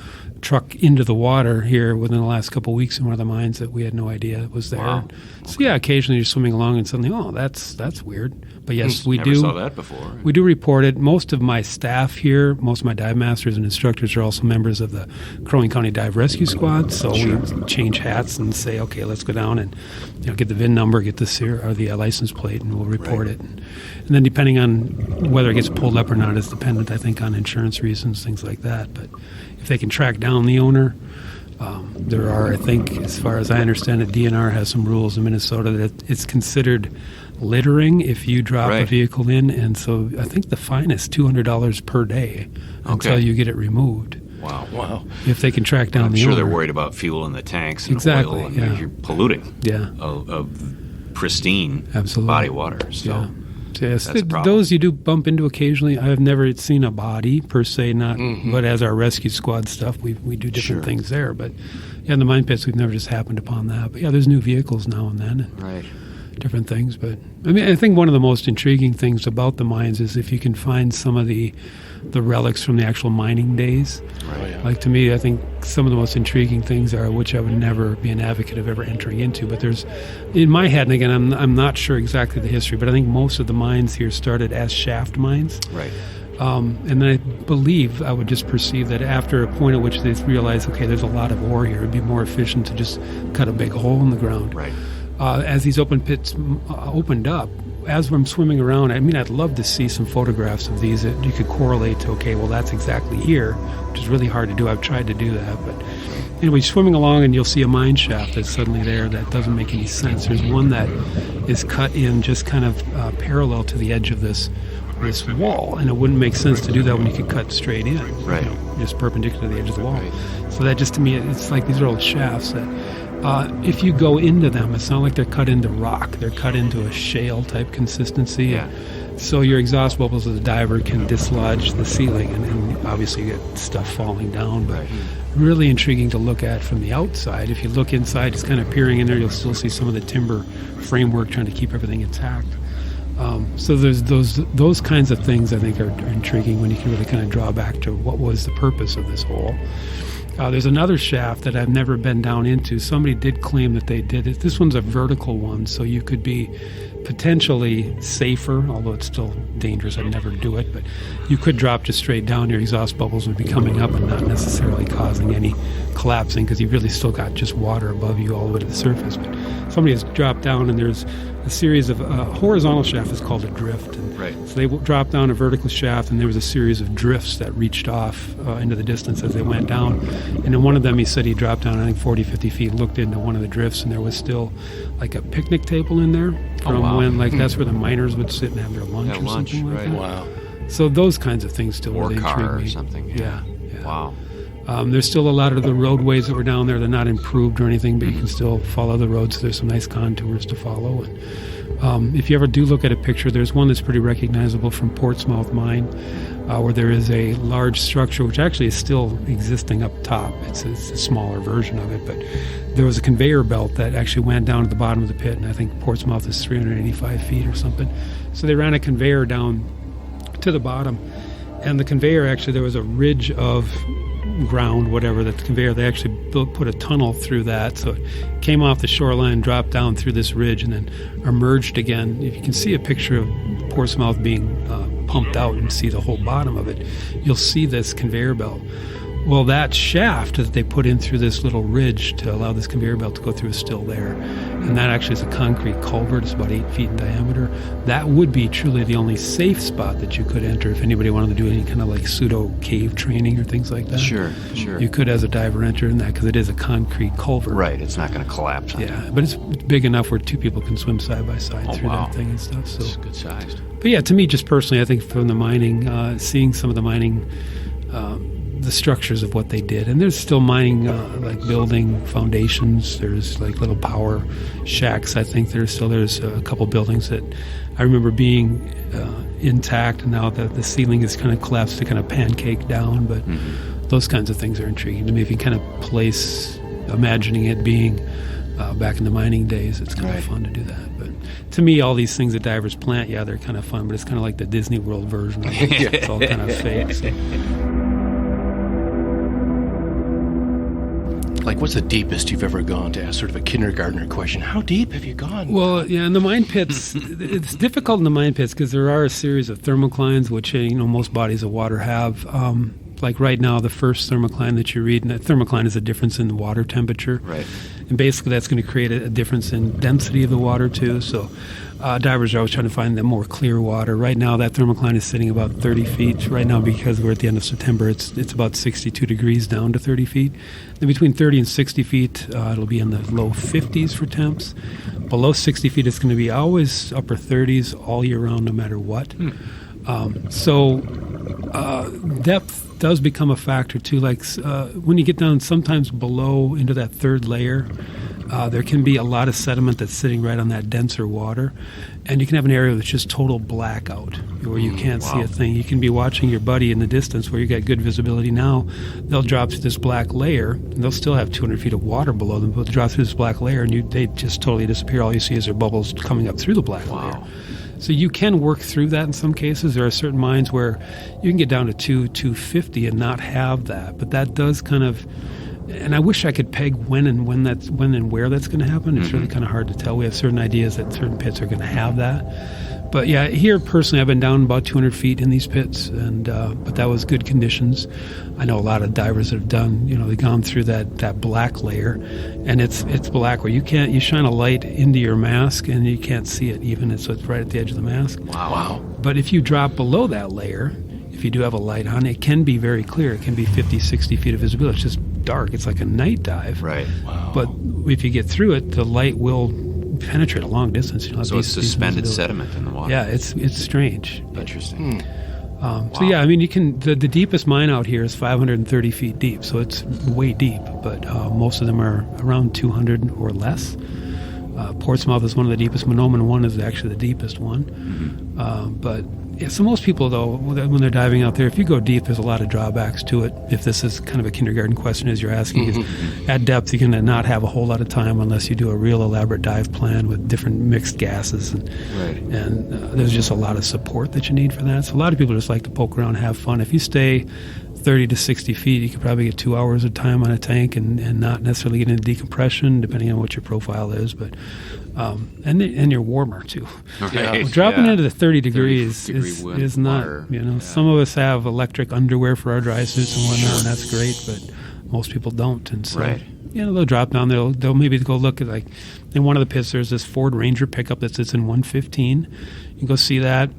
truck into the water here within the last couple of weeks in one of the mines that we had no idea was there. Wow. So occasionally you're swimming along and suddenly, that's weird. But yes, we Never do. saw that before. We do report it. Most of my staff here, most of my dive masters and instructors are also members of the Crow Wing County Dive Rescue Squad. So we change hats and say, okay, let's go down and get the VIN number, get the license plate, and we'll report it. And then depending on whether it gets pulled up or not is dependent, I think, on insurance reasons, things like that. But if they can track down the owner, there are, I think, as far as I understand it, DNR has some rules in Minnesota that it's considered littering if you drop a vehicle in, and so I think the fine is $200 per day until you get it removed. Wow. If they can track down I'm the sure owner. they're worried about fuel in the tanks and Exactly, oil, and yeah. you're polluting of pristine body water. So yes, that's a problem. those you do bump into occasionally. I've never seen a body per se, but as our rescue squad stuff, we do different things there. But in the mine pits, we've never just happened upon that. But there's new vehicles now and then. And different things. But I think one of the most intriguing things about the mines is if you can find some of the relics from the actual mining days. Like, to me, I think some of the most intriguing things are, which I would never be an advocate of ever entering into, but there's, in my head, and again, I'm not sure exactly the history, but I think most of the mines here started as shaft mines. And then I believe, I would just perceive that after a point at which they realized, okay, there's a lot of ore here, it'd be more efficient to just cut a big hole in the ground. As these open pits opened up, as I'm swimming around, I'd love to see some photographs of these that you could correlate to, okay, well, that's exactly here, which is really hard to do. I've tried to do that. But anyway, swimming along and you'll see a mine shaft that's suddenly there that doesn't make any sense. There's one that is cut in just kind of parallel to the edge of this wall, and it wouldn't make sense to do that when you could cut straight in, just perpendicular to the edge of the wall. So that just, to me, it's like these are old shafts that if you go into them, it's not like they're cut into rock. They're cut into a shale-type consistency. So your exhaust bubbles as a diver can dislodge the ceiling, and obviously you get stuff falling down. But really intriguing to look at from the outside. If you look inside, just kind of peering in there, you'll still see some of the timber framework trying to keep everything intact. So there's those kinds of things I think are intriguing when you can really kind of draw back to what was the purpose of this hole. There's another shaft that I've never been down into. Somebody did claim that they did it. This one's a vertical one, so you could be potentially safer, although it's still dangerous. I'd never do it, but you could drop just straight down. Your exhaust bubbles would be coming up and not necessarily causing any collapsing, because you've really still got just water above you all the way to the surface. But somebody has dropped down, and there's a series of horizontal shaft is called a drift. And so they dropped down a vertical shaft, and there was a series of drifts that reached off into the distance as they went down. And in one of them, he said he dropped down, I think, 40, 50 feet, looked into one of the drifts, and there was still like a picnic table in there from when, like, that's where the miners would sit and have their lunch or something like that. So those kinds of things still really intrigue me. Or something. Wow. There's still a lot of the roadways that were down there. They're not improved or anything, but you can still follow the roads. There's some nice contours to follow. And if you ever do look at a picture, there's one that's pretty recognizable from Portsmouth Mine, where there is a large structure, which actually is still existing up top. It's a smaller version of it, but there was a conveyor belt that actually went down to the bottom of the pit, and I think Portsmouth is 385 feet or something. So they ran a conveyor down to the bottom, and the conveyor, actually, there was a ridge of ground, whatever, that the conveyor, they actually put a tunnel through that, so it came off the shoreline, dropped down through this ridge, and then emerged again. If you can see a picture of Portsmouth being pumped out and see the whole bottom of it, you'll see this conveyor belt. Well, that shaft that they put in through this little ridge to allow this conveyor belt to go through is still there. And that actually is a concrete culvert. It's about 8 feet in diameter. That would be truly the only safe spot that you could enter if anybody wanted to do any kind of like pseudo cave training or things like that. Sure. You could, as a diver, enter in that because it is a concrete culvert. Right, it's not going to collapse. Yeah, but it's big enough where two people can swim side by side through that thing and stuff. So it's good sized. But yeah, to me, just personally, I think from the mining, seeing some of the mining, the structures of what they did, and there's still mining, like building foundations. There's like little power shacks. I think there's a couple buildings that I remember being intact, and now the ceiling is kind of collapsed to kind of pancake down. But those kinds of things are intriguing to me. If you kind of place, imagining it being back in the mining days, it's kind of fun to do that. But to me, all these things that divers plant, they're kind of fun, but it's kind of like the Disney World version of it. It's all kind of fake. So. Like, what's the deepest you've ever gone, to ask sort of a kindergartner question? How deep have you gone? Well, yeah, in the mine pits, it's difficult in the mine pits because there are a series of thermoclines, which, most bodies of water have. Like right now, the first thermocline that you read, and that thermocline is a difference in the water temperature. Right. And basically that's going to create a difference in density of the water too. So divers are always trying to find the more clear water. Right now that thermocline is sitting about 30 feet. Right now, because we're at the end of September, it's about 62 degrees down to 30 feet. Then between 30 and 60 feet, it'll be in the low 50s for temps. Below 60 feet, it's going to be always upper 30s all year round, no matter what. Depth does become a factor too. Like when you get down sometimes below into that third layer, there can be a lot of sediment that's sitting right on that denser water, and you can have an area that's just total blackout where you can't see a thing. You can be watching your buddy in the distance where you got good visibility now. They'll drop through this black layer, and they'll still have 200 feet of water below them, but they'll drop through this black layer, and they just totally disappear. All you see is their bubbles coming up through the black layer. So you can work through that in some cases. There are certain mines where you can get down to 250 and not have that. But that does kind of, and I wish I could peg when and where that's going to happen. It's really kind of hard to tell. We have certain ideas that certain pits are going to have that. But yeah, here personally, I've been down about 200 feet in these pits, and but that was good conditions. I know a lot of divers that have done, they've gone through that black layer, and it's black where you shine a light into your mask and you can't see it even, so it's right at the edge of the mask. Wow. But if you drop below that layer, if you do have a light on, it can be very clear. It can be 50, 60 feet of visibility. It's just dark. It's like a night dive. Right. Wow. But if you get through it, the light will penetrate a long distance. So it's suspended sediment in the water. Yeah, it's strange. Interesting. So yeah, you can. The deepest mine out here is 530 feet deep, so it's way deep. But most of them are around 200 or less. Portsmouth is one of the deepest. Monoman 1 is actually the deepest one. But yeah, so most people, though, when they're diving out there, if you go deep, there's a lot of drawbacks to it. If this is kind of a kindergarten question as you're asking, is at depth, you're going to not have a whole lot of time unless you do a real elaborate dive plan with different mixed gases. And there's just a lot of support that you need for that. So a lot of people just like to poke around and have fun. If you stay 30 to 60 feet, you could probably get 2 hours of time on a tank and not necessarily get into decompression, depending on what your profile is. But and you're warmer too. Right. Dropping into the 30 degrees is not. Some of us have electric underwear for our dry suits and whatnot, and that's great. But most people don't, and so they'll drop down. They'll maybe go look at, like, in one of the pits. There's this Ford Ranger pickup that sits in 115. You can go see that.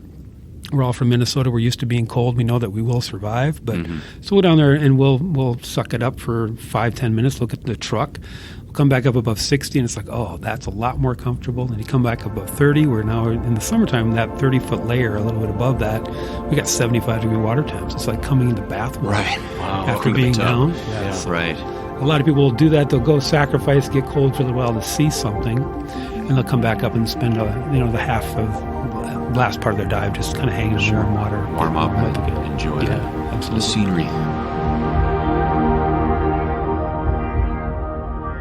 We're all from Minnesota. We're used to being cold. We know that we will survive. But so we'll down there and we'll suck it up for 5-10 minutes. Look at the truck. We'll come back up above 60, and it's like, oh, that's a lot more comfortable. And you come back above 30. We're now in the summertime. That 30-foot layer, a little bit above that, we got 75-degree water temps. It's like coming into bath water after being down. Right. A lot of people will do that. They'll go sacrifice, get cold for a little while to see something, and they'll come back up and spend the half of last part of their dive just kind of hanging in warm water. Warm up and enjoy the scenery.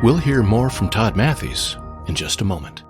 We'll hear more from Todd Matthies in just a moment.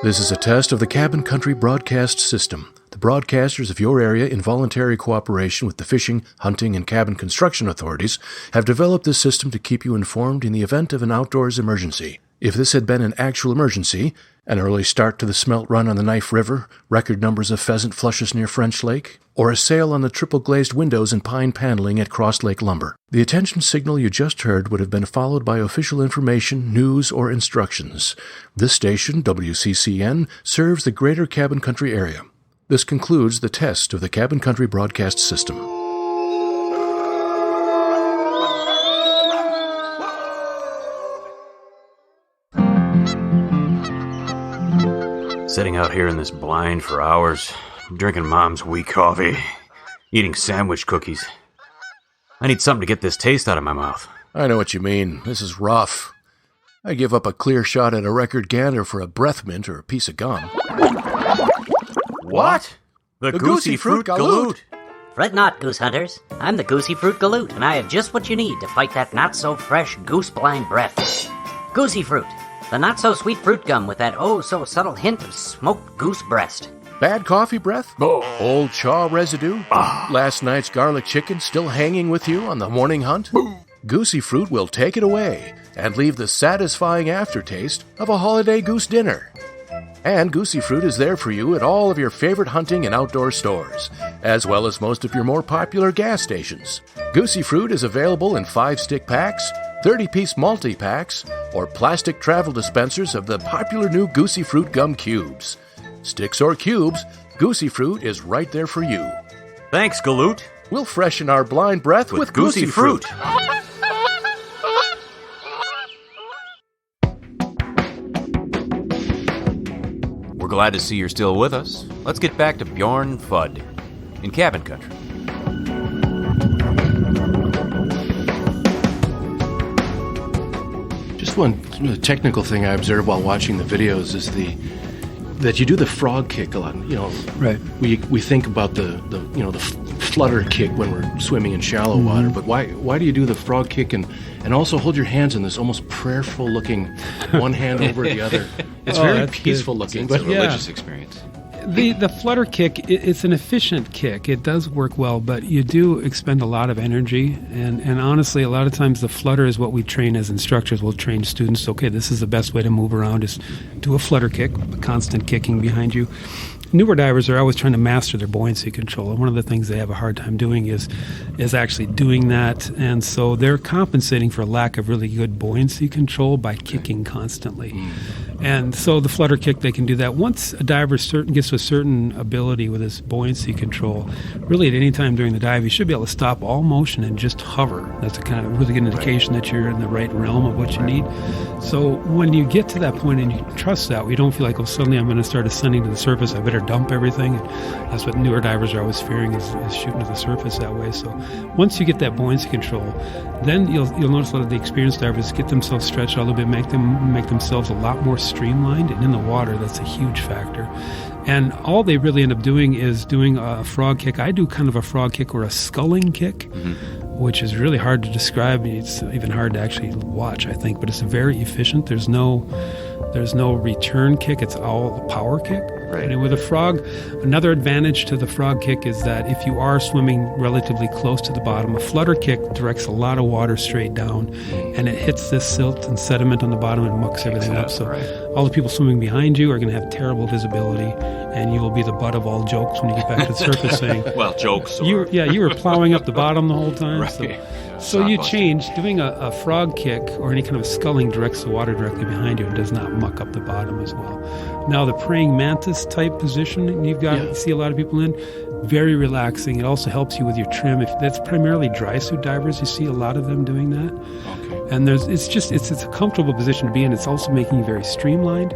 This is a test of the Cabin Country Broadcast System. The broadcasters of your area, in voluntary cooperation with the fishing, hunting, and cabin construction authorities, have developed this system to keep you informed in the event of an outdoors emergency. If this had been an actual emergency, an early start to the smelt run on the Knife River, record numbers of pheasant flushes near French Lake, or a sail on the triple-glazed windows and pine paneling at Cross Lake Lumber, the attention signal you just heard would have been followed by official information, news, or instructions. This station, WCCN, serves the greater Cabin Country area. This concludes the test of the Cabin Country Broadcast System. Sitting out here in this blind for hours, drinking Mom's weak coffee, eating sandwich cookies. I need something to get this taste out of my mouth. I know what you mean. This is rough. I give up a clear shot at a record gander for a breath mint or a piece of gum. What? The Goosey Fruit Galoot! Fret not, goose hunters. I'm the Goosey Fruit Galoot, and I have just what you need to fight that not-so-fresh goose-blind breath. Goosey Fruit, the not-so-sweet fruit gum with that oh-so-subtle hint of smoked goose breast. Bad coffee breath? Old chaw residue? Last night's garlic chicken still hanging with you on the morning hunt? Goosey Fruit will take it away and leave the satisfying aftertaste of a holiday goose dinner. And Goosey Fruit is there for you at all of your favorite hunting and outdoor stores, as well as most of your more popular gas stations. Goosey Fruit is available in 5-stick packs, 30-piece multi-packs, or plastic travel dispensers of the popular new Goosey Fruit gum cubes. Sticks or cubes, Goosey Fruit is right there for you. Thanks, Galoot. We'll freshen our blind breath with Goosey Fruit. We're glad to see you're still with us. Let's get back to Bjorn and Fud in cabin country. Just one technical thing I observed while watching the videos is that you do the frog kick a lot. Right. We think about the flutter kick when we're swimming in shallow water, but why do you do the frog kick and also hold your hands in this almost prayerful looking one hand over the other? It's very peaceful looking, It's a religious experience. The flutter kick, it's an efficient kick. It does work well, but you do expend a lot of energy. And honestly, a lot of times the flutter is what we train as instructors. We'll train students, okay, this is the best way to move around is do a flutter kick, a constant kicking behind you. Newer divers are always trying to master their buoyancy control, and one of the things they have a hard time doing is actually doing that, and so they're compensating for a lack of really good buoyancy control by kicking constantly. And so the flutter kick, they can do that. Once a diver gets to a certain ability with his buoyancy control, really at any time during the dive, you should be able to stop all motion and just hover. That's a kind of really good indication that you're in the right realm of what you need. So when you get to that point and you trust that, you don't feel like, oh, suddenly I'm going to start ascending to the surface, I better dump everything. And that's what newer divers are always fearing is shooting to the surface that way. So once you get that buoyancy control, then you'll notice a lot of the experienced divers get themselves stretched a little bit, make themselves a lot more streamlined, and in the water, that's a huge factor. And all they really end up doing is doing a frog kick. I do kind of a frog kick or a sculling kick, which is really hard to describe. It's even hard to actually watch, I think, but it's very efficient. There's no return kick. It's all a power kick. Right. And with a frog, another advantage to the frog kick is that if you are swimming relatively close to the bottom, a flutter kick directs a lot of water straight down, and it hits this silt and sediment on the bottom and mucks everything up. So all the people swimming behind you are going to have terrible visibility, and you will be the butt of all jokes when you get back to the surface saying, well, jokes. You were plowing up the bottom the whole time. Right. So you change. Doing a frog kick or any kind of sculling directs the water directly behind you and does not muck up the bottom as well. Now the praying mantis type position you see a lot of people in, very relaxing. It also helps you with your trim. If that's primarily dry suit divers, you see a lot of them doing that. Okay. And it's a comfortable position to be in. It's also making you very streamlined.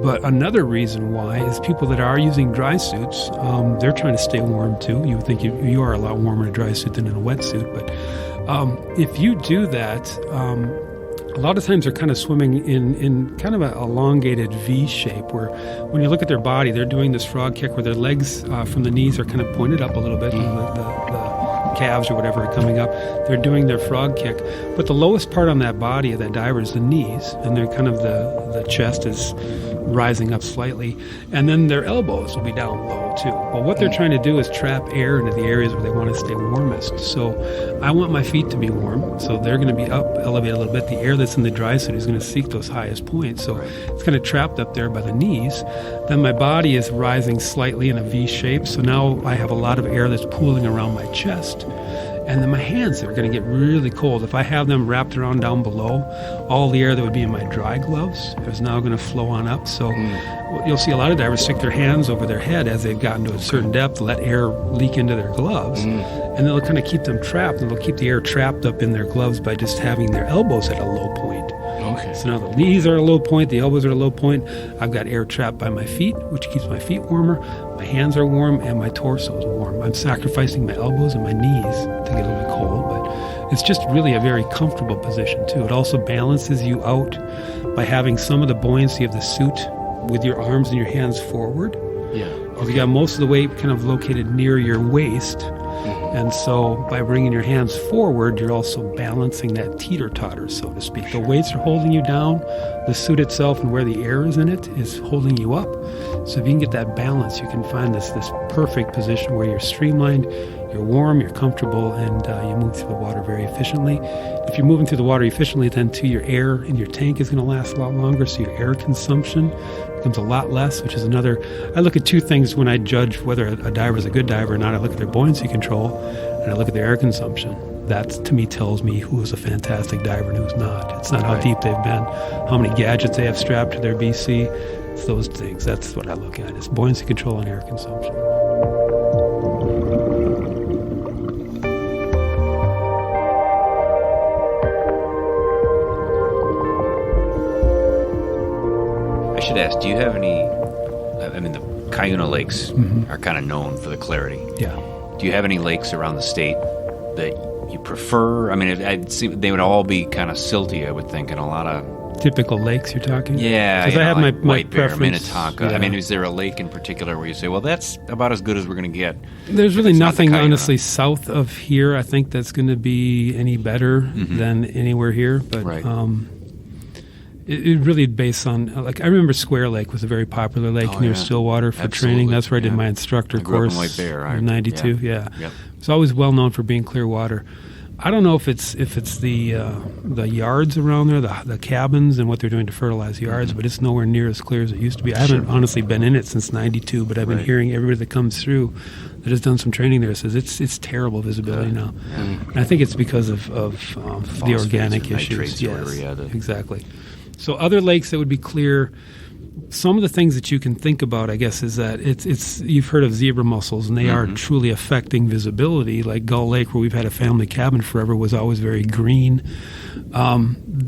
But another reason why is people that are using dry suits, they're trying to stay warm too. You would think you are a lot warmer in a dry suit than in a wetsuit, but if you do that, a lot of times they're kind of swimming in kind of an elongated V shape where when you look at their body, they're doing this frog kick where their legs from the knees are kind of pointed up a little bit, the calves or whatever are coming up. They're doing their frog kick. But the lowest part on that body of that diver is the knees, and they're kind of the chest is rising up slightly, and then their elbows will be down low too. But what they're trying to do is trap air into the areas where they want to stay warmest. So I want my feet to be warm, so they're going to be up, elevated a little bit. The air that's in the dry suit is going to seek those highest points, so it's kind of trapped up there by the knees. Then my body is rising slightly in a V shape, so now I have a lot of air that's pooling around my chest. And then my hands are going to get really cold. If I have them wrapped around down below, all the air that would be in my dry gloves is now going to flow on up. So you'll see a lot of divers stick their hands over their head as they've gotten to a certain depth, let air leak into their gloves, and they'll kind of keep them trapped, and they'll keep the air trapped up in their gloves by just having their elbows at a low point. Okay. So now the knees are at a low point, the elbows are at a low point. I've got air trapped by my feet, which keeps my feet warmer. My hands are warm, and my torso is warm. I'm sacrificing my elbows and my knees to get a little bit cold, but it's just really a very comfortable position, too. It also balances you out by having some of the buoyancy of the suit with your arms and your hands forward. Yeah. Okay. You got most of the weight kind of located near your waist, And so by bringing your hands forward, you're also balancing that teeter-totter, so to speak. The weights are holding you down. The suit itself and where the air is in it is holding you up. So if you can get that balance, you can find this perfect position where you're streamlined, you're warm, you're comfortable, and you move through the water very efficiently. If you're moving through the water efficiently, then too, your air in your tank is going to last a lot longer, so your air consumption becomes a lot less, which is another... I look at two things when I judge whether a diver is a good diver or not. I look at their buoyancy control, and I look at their air consumption. That, to me, tells me who is a fantastic diver and who's not. It's not how deep they've been, how many gadgets they have strapped to their BC. It's those things. That's what I look at, is buoyancy control and air consumption. I should ask, do you have any... I mean, the Cuyuna Lakes are kind of known for the clarity. Yeah. Do you have any lakes around the state that you prefer? I mean, I'd see they would all be kind of silty, I would think, and a lot of... Typical lakes you're talking? Yeah. Because I have like my White Bear, preference. Minnetonka. Yeah. I mean, is there a lake in particular where you say, well, that's about as good as we're going to get? There's really It's not nothing, the Cuyuna. honestly, south of here, I think, that's going to be any better than anywhere here. But Right. it really based on, like, I remember Square Lake was a very popular lake near Stillwater for training. Absolutely. That's where I did Yeah. my instructor I grew up in course White Bear. in 92. Yeah. Yep. It's always well known for being clear water. I don't know if it's the yards around there, the cabins, and what they're doing to fertilize yards, but it's nowhere near as clear as it used to be. I haven't honestly been in it since '92, but I've been hearing everybody that comes through that has done some training there says it's terrible visibility now. And I think it's because of the organic or issues. nitrates or whatever, Exactly. So other lakes that would be clear. Some of the things that you can think about, I guess, is that it's you've heard of zebra mussels, and they are truly affecting visibility. Like Gull Lake, where we've had a family cabin forever, was always very green.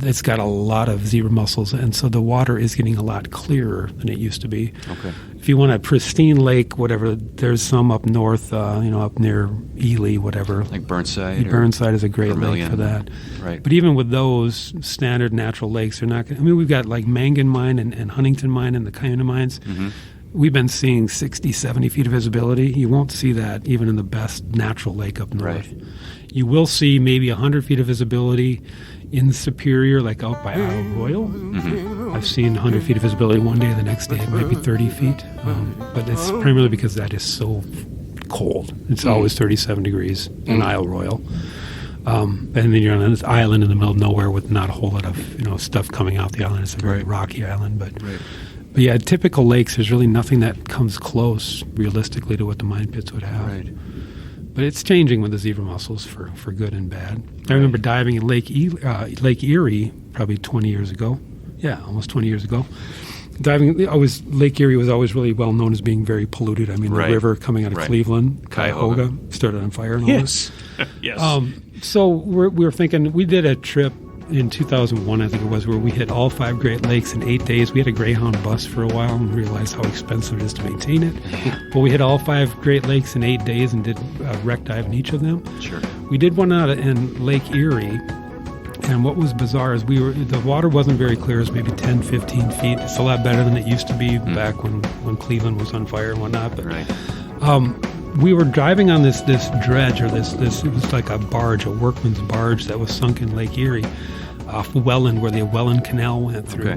It's got a lot of zebra mussels, and so the water is getting a lot clearer than it used to be. Okay. If you want a pristine lake, whatever, there's some up north, up near Ely, whatever. Like Burnside? or Burnside is a great lake Vermilion? for that. Right. But even with those standard natural lakes, they're not going to... I mean, we've got like Mangan Mine and Huntington Mine and the Cuyuna mines. We've been seeing 60, 70 feet of visibility. You won't see that even in the best natural lake up north. Right. You will see maybe 100 feet of visibility in Superior, like out by Isle Royal. I've seen 100 feet of visibility one day, the next day it might be 30 feet. But it's primarily because that is so cold. It's always 37 degrees in Isle Royal. And then you're on this island in the middle of nowhere with not a whole lot of stuff coming out the island. It's a very rocky island. But yeah, typical lakes, there's really nothing that comes close realistically to what the mine pits would have. Right. But it's changing with the zebra mussels for good and bad. I remember diving in Lake Erie probably 20 years ago. Yeah, almost 20 years ago. Lake Erie was always really well known as being very polluted. I mean, the river coming out of Cleveland, Cuyahoga, started on fire and all Yes. yes. So we were thinking, we did a trip in 2001, I think it was, where we hit all 5 Great Lakes in 8 days. We had a Greyhound bus for a while and realized how expensive it is to maintain it. But we hit all 5 Great Lakes in 8 days and did a wreck dive in each of them. Sure. We did one out in Lake Erie, and what was bizarre is the water wasn't very clear. It was maybe 10, 15 feet. It's a lot better than it used to be back when Cleveland was on fire and whatnot. But we were driving on this dredge, or this it was like a barge, a workman's barge that was sunk in Lake Erie off Welland, where the Welland Canal went through.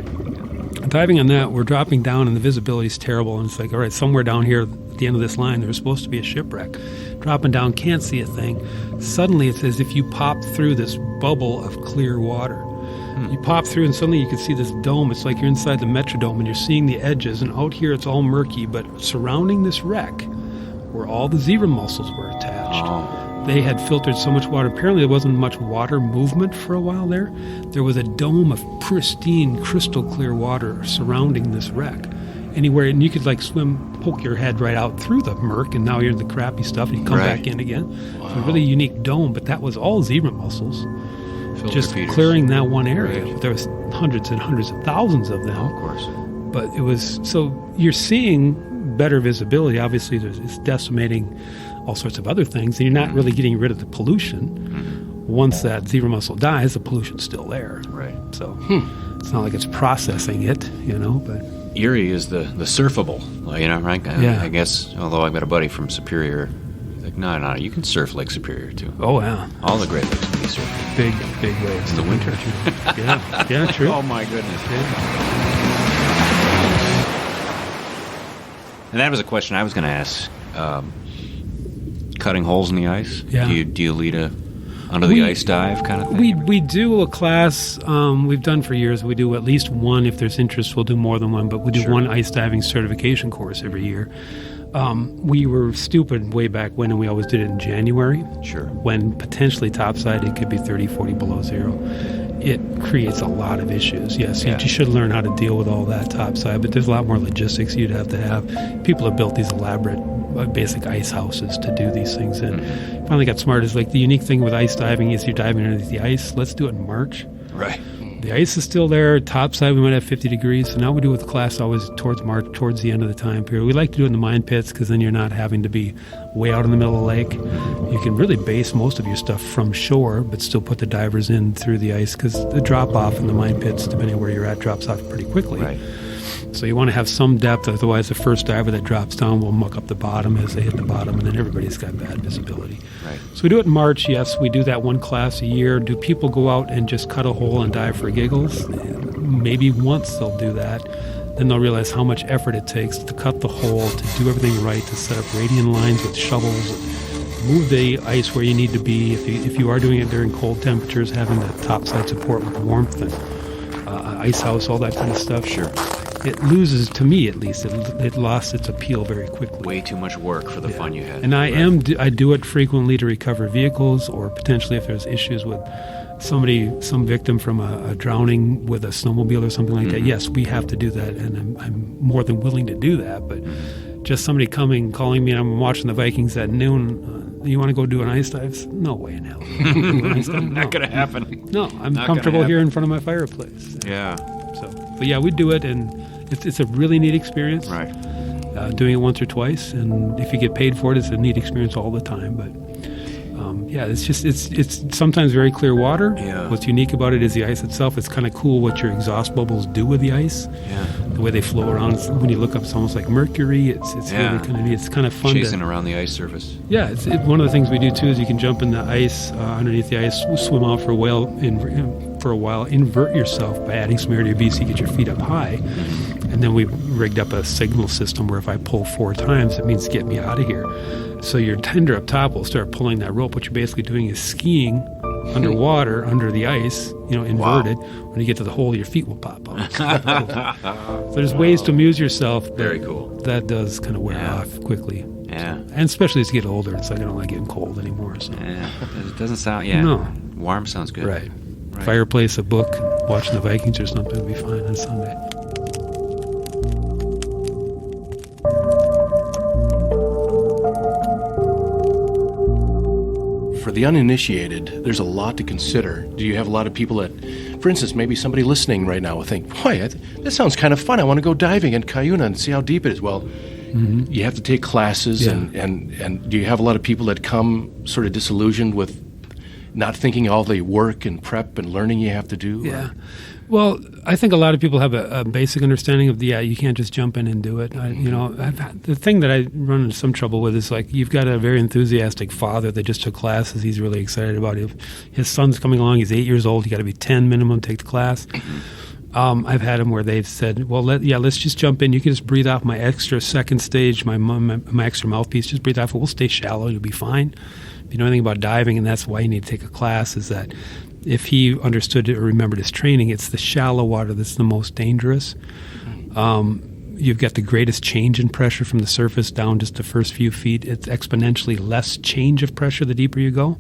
Diving on that, we're dropping down, and the visibility is terrible. And it's like, all right, somewhere down here at the end of this line, there's supposed to be a shipwreck. Dropping down, can't see a thing. Suddenly, it's as if you pop through this bubble of clear water. You pop through, and suddenly you can see this dome. It's like you're inside the Metrodome, and you're seeing the edges. And out here, it's all murky. But surrounding this wreck, where all the zebra mussels were attached, they had filtered so much water. Apparently, there wasn't much water movement for a while there. There was a dome of pristine, crystal clear water surrounding this wreck. Anywhere, and you could like poke your head right out through the murk, and now you're in the crappy stuff, and you come back in again. Wow. It's a really unique dome, but that was all zebra mussels. Just clearing that one area. Right. There was hundreds and hundreds of thousands of them. Of course. But it was, so you're seeing better visibility. Obviously, it's decimating all sorts of other things, and you're not really getting rid of the pollution. Once that zebra mussel dies, the pollution's still there. Right. So it's not like it's processing it, but... Erie is the surfable, right? Yeah. I guess, although I've got a buddy from Superior Like, no, you can surf Lake Superior too. Oh, yeah. All the Great Lakes can be surfed. Big waves. In the winter. Yeah, true. Oh, my goodness. And that was a question I was going to ask. Cutting holes in the ice? Yeah. Do you lead a under the ice dive kind of thing? We do a class we've done for years. We do at least one. If there's interest, we'll do more than one. But we do one ice diving certification course every year. We were stupid way back when, and we always did it in January. Sure. When potentially topside, it could be 30, 40 below zero. It creates a lot of issues. Yes, you should learn how to deal with all that topside, but there's a lot more logistics you'd have to have. People have built these elaborate basic ice houses to do these things in. Finally got smart. Is like the unique thing with ice diving is you're diving underneath the ice. Let's do it in March. Right. The ice is still there. Topside, we might have 50 degrees. So now we do it with the class always towards March, towards the end of the time period. We like to do it in the mine pits because then you're not having to be way out in the middle of the lake. You can really base most of your stuff from shore, but still put the divers in through the ice because the drop-off in the mine pits, depending on where you're at, drops off pretty quickly. Right. So you want to have some depth, otherwise the first diver that drops down will muck up the bottom as they hit the bottom, and then everybody's got bad visibility. Right. So we do it in March, yes. We do that one class a year. Do people go out and just cut a hole and dive for giggles? Maybe once they'll do that. Then they'll realize how much effort it takes to cut the hole, to do everything right, to set up radian lines with shovels, move the ice where you need to be. If you are doing it during cold temperatures, having the topside support with warmth and ice house, all that kind of stuff. Sure. It loses, to me at least, it lost its appeal very quickly. Way too much work for the fun you had. And I do it frequently to recover vehicles, or potentially if there's issues with some victim from a drowning with a snowmobile or something like that. Yes, we have to do that, and I'm more than willing to do that. But just somebody calling me, and I'm watching the Vikings at noon. You want to go do an ice dive? No way in hell. Not going to happen. No, I'm comfortable here in front of my fireplace. Yeah. But yeah, we do it, and it's a really neat experience. Right. Doing it once or twice, and if you get paid for it, it's a neat experience all the time. But it's sometimes very clear water. Yeah. What's unique about it is the ice itself. It's kind of cool what your exhaust bubbles do with the ice. Yeah. The way they flow around. When you look up, it's almost like mercury. It's really kind of neat. It's kind of fun. Chasing around the ice surface. Yeah. One of the things we do too is you can jump in the ice underneath the ice, swim out for a while, invert yourself by adding some air to your beast so you get your feet up high. And then we rigged up a signal system where if I pull 4 times, it means get me out of here. So your tender up top will start pulling that rope. What you're basically doing is skiing underwater, under the ice, inverted. Wow. When you get to the hole, your feet will pop out. So there's ways to amuse yourself. Very cool. That does kind of wear off quickly. Yeah. So, and especially as you get older, it's like I don't like getting cold anymore. So. Yeah. It doesn't sound, No. Warm sounds good. Right. Fireplace, a book, watching the Vikings or something would be fine on Sunday. For the uninitiated, there's a lot to consider. Do you have a lot of people that, for instance, maybe somebody listening right now will think, boy, that sounds kind of fun. I want to go diving in Cuyuna and see how deep it is. Well, you have to take classes, and do you have a lot of people that come sort of disillusioned with not thinking all the work and prep and learning you have to do? Yeah. Well, I think a lot of people have a basic understanding of you can't just jump in and do it. The thing that I run into some trouble with is like you've got a very enthusiastic father that just took classes. He's really excited about it. His son's coming along. He's 8 years old. You got to be 10 minimum to take the class. I've had them where they've said, well, let's just jump in. You can just breathe off my extra second stage, my extra mouthpiece. Just breathe off it. We'll stay shallow. You'll be fine. If you know anything about diving, and that's why you need to take a class, is that if he understood it or remembered his training, it's the shallow water that's the most dangerous. You've got the greatest change in pressure from the surface down just the first few feet. It's exponentially less change of pressure the deeper you go.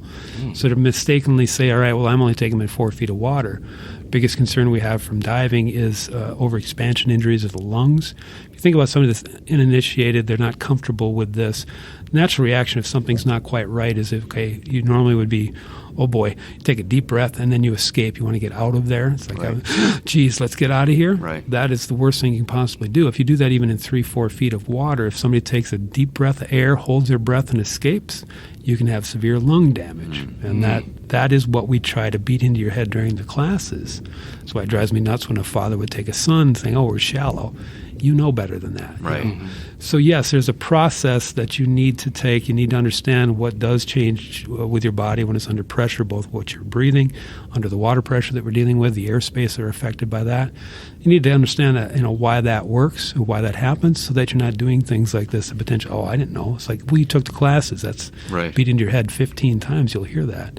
So to mistakenly say, all right, well, I'm only taking them in 4 feet of water. Biggest concern we have from diving is overexpansion injuries of the lungs. If you think about somebody that's uninitiated, they're not comfortable with this. Natural reaction if something's not quite right is, you normally would be, oh boy, you take a deep breath and then you escape. You want to get out of there. It's like, geez, let's get out of here. Right. That is the worst thing you can possibly do. If you do that even in 3-4 feet of water, if somebody takes a deep breath of air, holds their breath and escapes, you can have severe lung damage. And that is what we try to beat into your head during the classes. That's why it drives me nuts when a father would take a son saying, oh, we're shallow. You know better than that. Right. You know? So yes, there's a process that you need to take. You need to understand what does change with your body when it's under pressure, both what you're breathing, under the water pressure that we're dealing with, the airspace that are affected by that. You need to understand that, why that works and why that happens, so that you're not doing things like this. The potential, I didn't know. It's like, well, you took the classes. That's beat into your head 15 times. You'll hear that.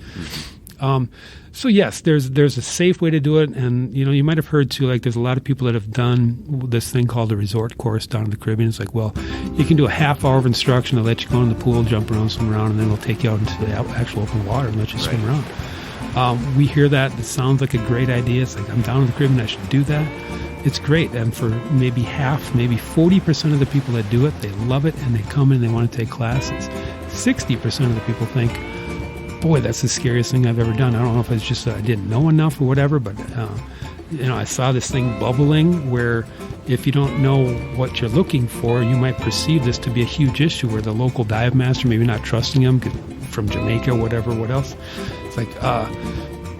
So yes, there's a safe way to do it, and you might have heard too. Like, there's a lot of people that have done this thing called a resort course down in the Caribbean. It's like, well, you can do a half hour of instruction. They'll let you go in the pool, jump around, swim around, and then they'll take you out into the actual open water and let you swim around. We hear that. It sounds like a great idea. It's like, I'm down in the Caribbean, I should do that. It's great, and for maybe 40% of the people that do it, they love it, and they come in and they want to take classes. 60% of the people think, boy, that's the scariest thing I've ever done. I don't know if it's just that I didn't know enough or whatever, but I saw this thing bubbling where if you don't know what you're looking for, you might perceive this to be a huge issue, where the local dive master, maybe not trusting him from Jamaica or whatever, what else? It's like,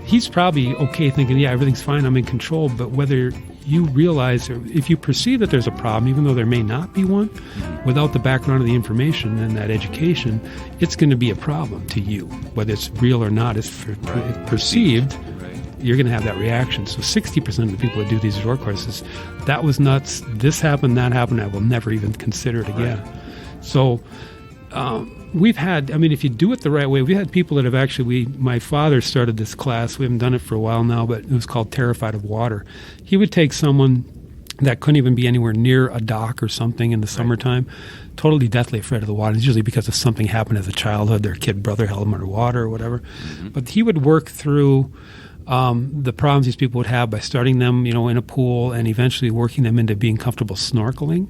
he's probably okay thinking, yeah, everything's fine, I'm in control, but whether you realize, or if you perceive that there's a problem, even though there may not be one, without the background of the information and that education, it's going to be a problem to you. Whether it's real or not, it's perceived, you're going to have that reaction. So 60% of the people that do these resort courses, that was nuts, this happened, that happened, I will never even consider it again. So we've had, if you do it the right way, we had people that have actually, my father started this class, we haven't done it for a while now, but it was called Terrified of Water. He would take someone that couldn't even be anywhere near a dock or something in the summertime, totally deathly afraid of the water. It's usually because of something happened as a childhood, their kid brother held them underwater or whatever. But he would work through the problems these people would have by starting them, in a pool, and eventually working them into being comfortable snorkeling.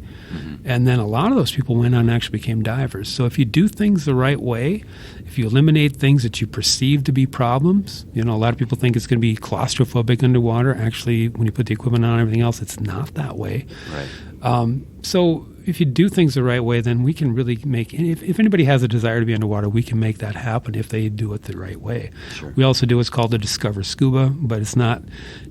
And then a lot of those people went on and actually became divers. So if you do things the right way, if you eliminate things that you perceive to be problems, a lot of people think it's going to be claustrophobic underwater. Actually, when you put the equipment on and everything else, it's not that way. So if you do things the right way, then we can really make, if anybody has a desire to be underwater, we can make that happen if they do it the right way. We also do what's called the Discover Scuba, but it's not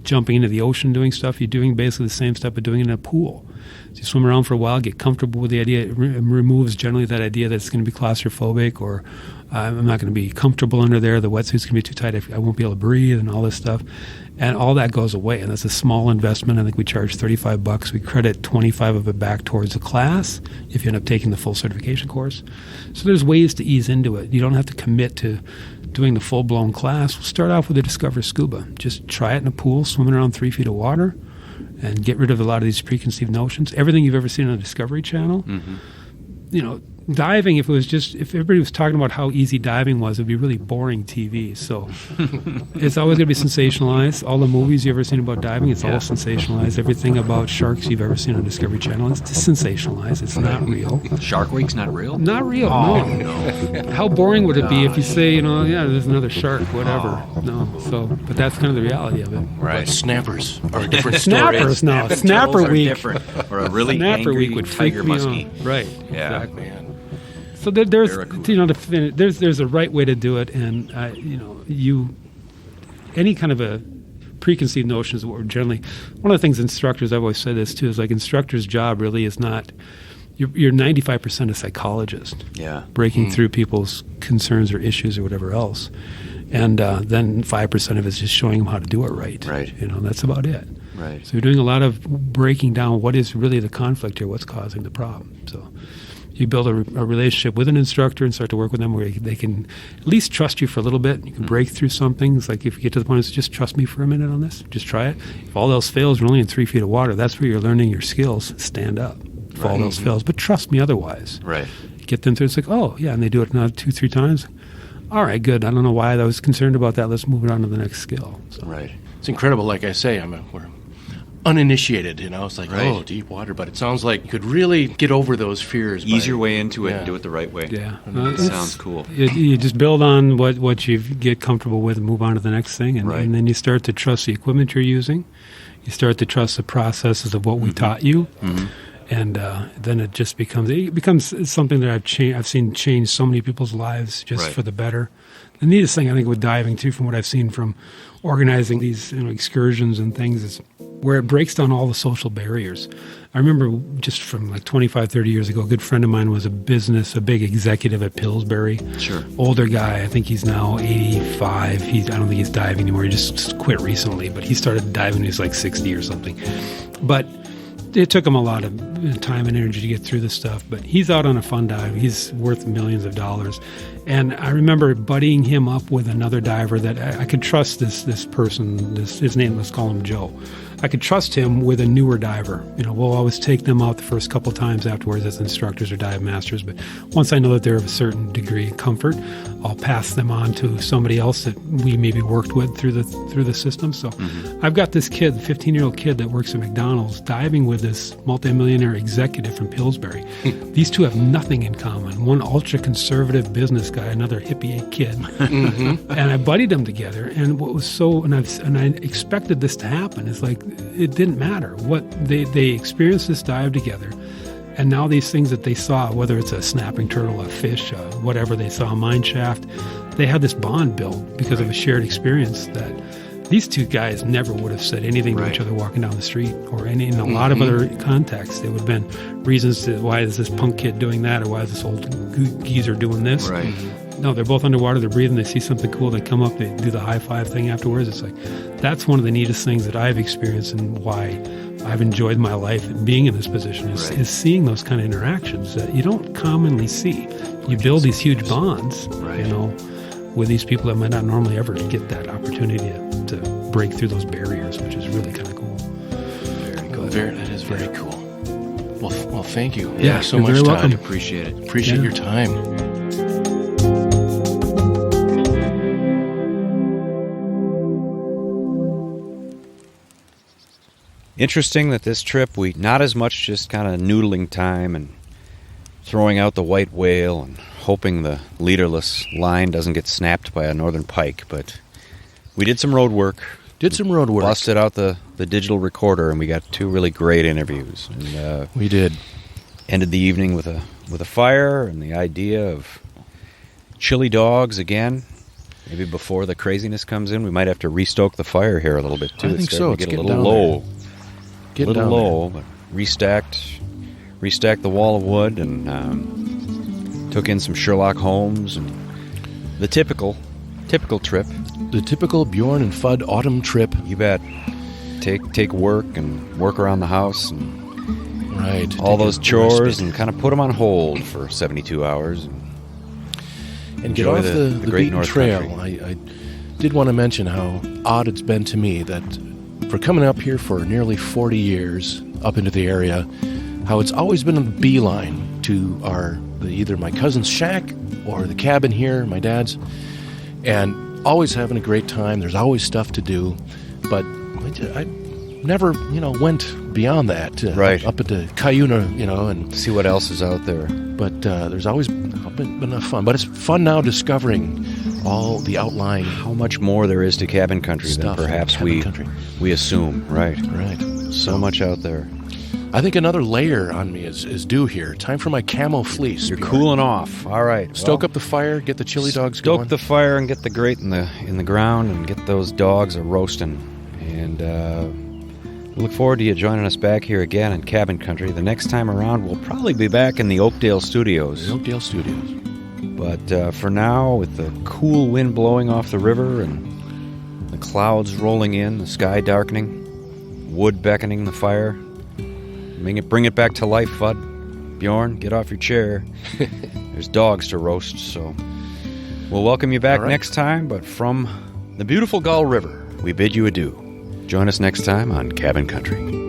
jumping into the ocean doing stuff. You're doing basically the same stuff, but doing it in a pool. So you swim around for a while, get comfortable with the idea. It removes generally that idea that it's going to be claustrophobic, or I'm not going to be comfortable under there. The wetsuit's going to be too tight. I won't be able to breathe and all this stuff. And all that goes away. And that's a small investment. I think we charge $35. We credit 25 of it back towards the class if you end up taking the full certification course. So there's ways to ease into it. You don't have to commit to doing the full-blown class. We'll start off with the Discover Scuba. Just try it in a pool, swimming around 3 feet of water, and get rid of a lot of these preconceived notions. Everything you've ever seen on the Discovery Channel, diving, if everybody was talking about how easy diving was, it'd be really boring TV. So it's always going to be sensationalized. All the movies you've ever seen about diving, it's all sensationalized. Everything about sharks you've ever seen on Discovery Channel, it's just sensationalized. It's not real. Shark Week's not real? Not real, no. How boring would it be if you say, there's another shark, whatever. No. So, but that's kind of the reality of it. But snappers are a different Snappers, no. Snapper Week. Different. Or a really Snapper angry Week would tiger muskie. Right. Yeah. Exactly. So there's there's a right way to do it, and any kind of a preconceived notion is what we're generally. One of the things instructors, I've always said this too, is like instructor's job really is not. You're 95% a psychologist. Yeah. Breaking through people's concerns or issues or whatever else, and then 5% of it is just showing them how to do it right. Right. That's about it. Right. So you're doing a lot of breaking down what is really the conflict here, what's causing the problem. So. You build a relationship with an instructor and start to work with them where they can at least trust you for a little bit. You can break through something. It's like if you get to the point of just trust me for a minute on this, just try it. If all else fails, you're only in 3 feet of water. That's where you're learning your skills. Stand up. If all else fails, but trust me otherwise. Right. Get them through. It's like, oh, yeah, and they do it now 2-3 times. All right, good. I don't know why I was concerned about that. Let's move it on to the next skill. So. Right. It's incredible. Like I say, we're uninitiated, it's like, oh, deep water, but it sounds like you could really get over those fears. Ease your way into it and do it the right way. Yeah. It sounds cool. You just build on what you get comfortable with and move on to the next thing, and then you start to trust the equipment you're using. You start to trust the processes of what we taught you, And then it becomes something that I've seen change so many people's lives just for the better. The neatest thing I think with diving too, from what I've seen from organizing these excursions and things, is where it breaks down all the social barriers. I remember just from like 25, 30 years ago, a good friend of mine was a big executive at Pillsbury. Sure. Older guy, I think he's now 85. I don't think he's diving anymore. He just quit recently, but he started diving when he was like 60 or something. But it took him a lot of time and energy to get through this stuff, but he's out on a fun dive. He's worth millions of dollars. And I remember buddying him up with another diver that I could trust this person. His name, let's call him Joe. I could trust him with a newer diver. We'll always take them out the first couple times afterwards as instructors or dive masters. But once I know that they're of a certain degree of comfort, I'll pass them on to somebody else that we maybe worked with through the system. So I've got this kid, 15-year-old kid that works at McDonald's, diving with this multimillionaire executive from Pillsbury. These two have nothing in common. One ultra-conservative business guy, another hippie kid. And I buddied them together. And what was and I expected this to happen. It's like, it didn't matter what they experienced this dive together, and now these things that they saw, whether it's a snapping turtle, a fish, whatever they saw, a mine shaft, they had this bond built because of a shared experience that these two guys never would have said anything to each other walking down the street, or in a lot of other contexts. There would have been reasons to why is this punk kid doing that, or why is this old geezer doing this. Right. No, they're both underwater, they're breathing, they see something cool, they come up, they do the high five thing afterwards. It's like, that's one of the neatest things that I've experienced, and why I've enjoyed my life being in this position is seeing those kind of interactions that you don't commonly see. You build these huge bonds, with these people that might not normally ever get that opportunity to break through those barriers, which is really kind of cool. Very cool. That is very cool. Well, thank you. Yeah, so you're much, very Todd. welcome. Appreciate it. Appreciate your time. Interesting that this trip, we not as much just kind of noodling time and throwing out the white whale and hoping the leaderless line doesn't get snapped by a northern pike, but we did some road work. Busted out the digital recorder, and we got 2 really great interviews. And, we did. Ended the evening with a fire and the idea of chili dogs again. Maybe before the craziness comes in, we might have to restoke the fire here a little bit too. I think so. It's getting a little low. Get a little down low, there. but restacked the wall of wood and took in some Sherlock Holmes and the typical trip. The typical Bjorn and Fud autumn trip. You bet. Take work and work around the house and all those chores and kind of put them on hold for 72 hours and get off the great beaten North trail. Country. I did want to mention how odd it's been to me that for coming up here for nearly 40 years up into the area, how it's always been a beeline to either my cousin's shack or the cabin here, my dad's, and always having a great time. There's always stuff to do, but I never, went beyond that. Up into Cuyuna, and see what else is out there. But there's always been enough fun. But it's fun now discovering all the outlying, how much more there is to cabin country than perhaps we assume. Right. So much out there. I think another layer on me is due here. Time for my camo fleece. You're cooling off. All right. Stoke up the fire, get the chili dogs going. Stoke the fire and get the grate in the ground and get those dogs a roasting. And we look forward to you joining us back here again in cabin country. The next time around, we'll probably be back in the Oakdale Studios. But for now, with the cool wind blowing off the river and the clouds rolling in, the sky darkening, wood beckoning the fire, bring it back to life, Fud. Bjorn, get off your chair. There's dogs to roast, so we'll welcome you back next time. But from the beautiful Gull River, we bid you adieu. Join us next time on Cabin Country.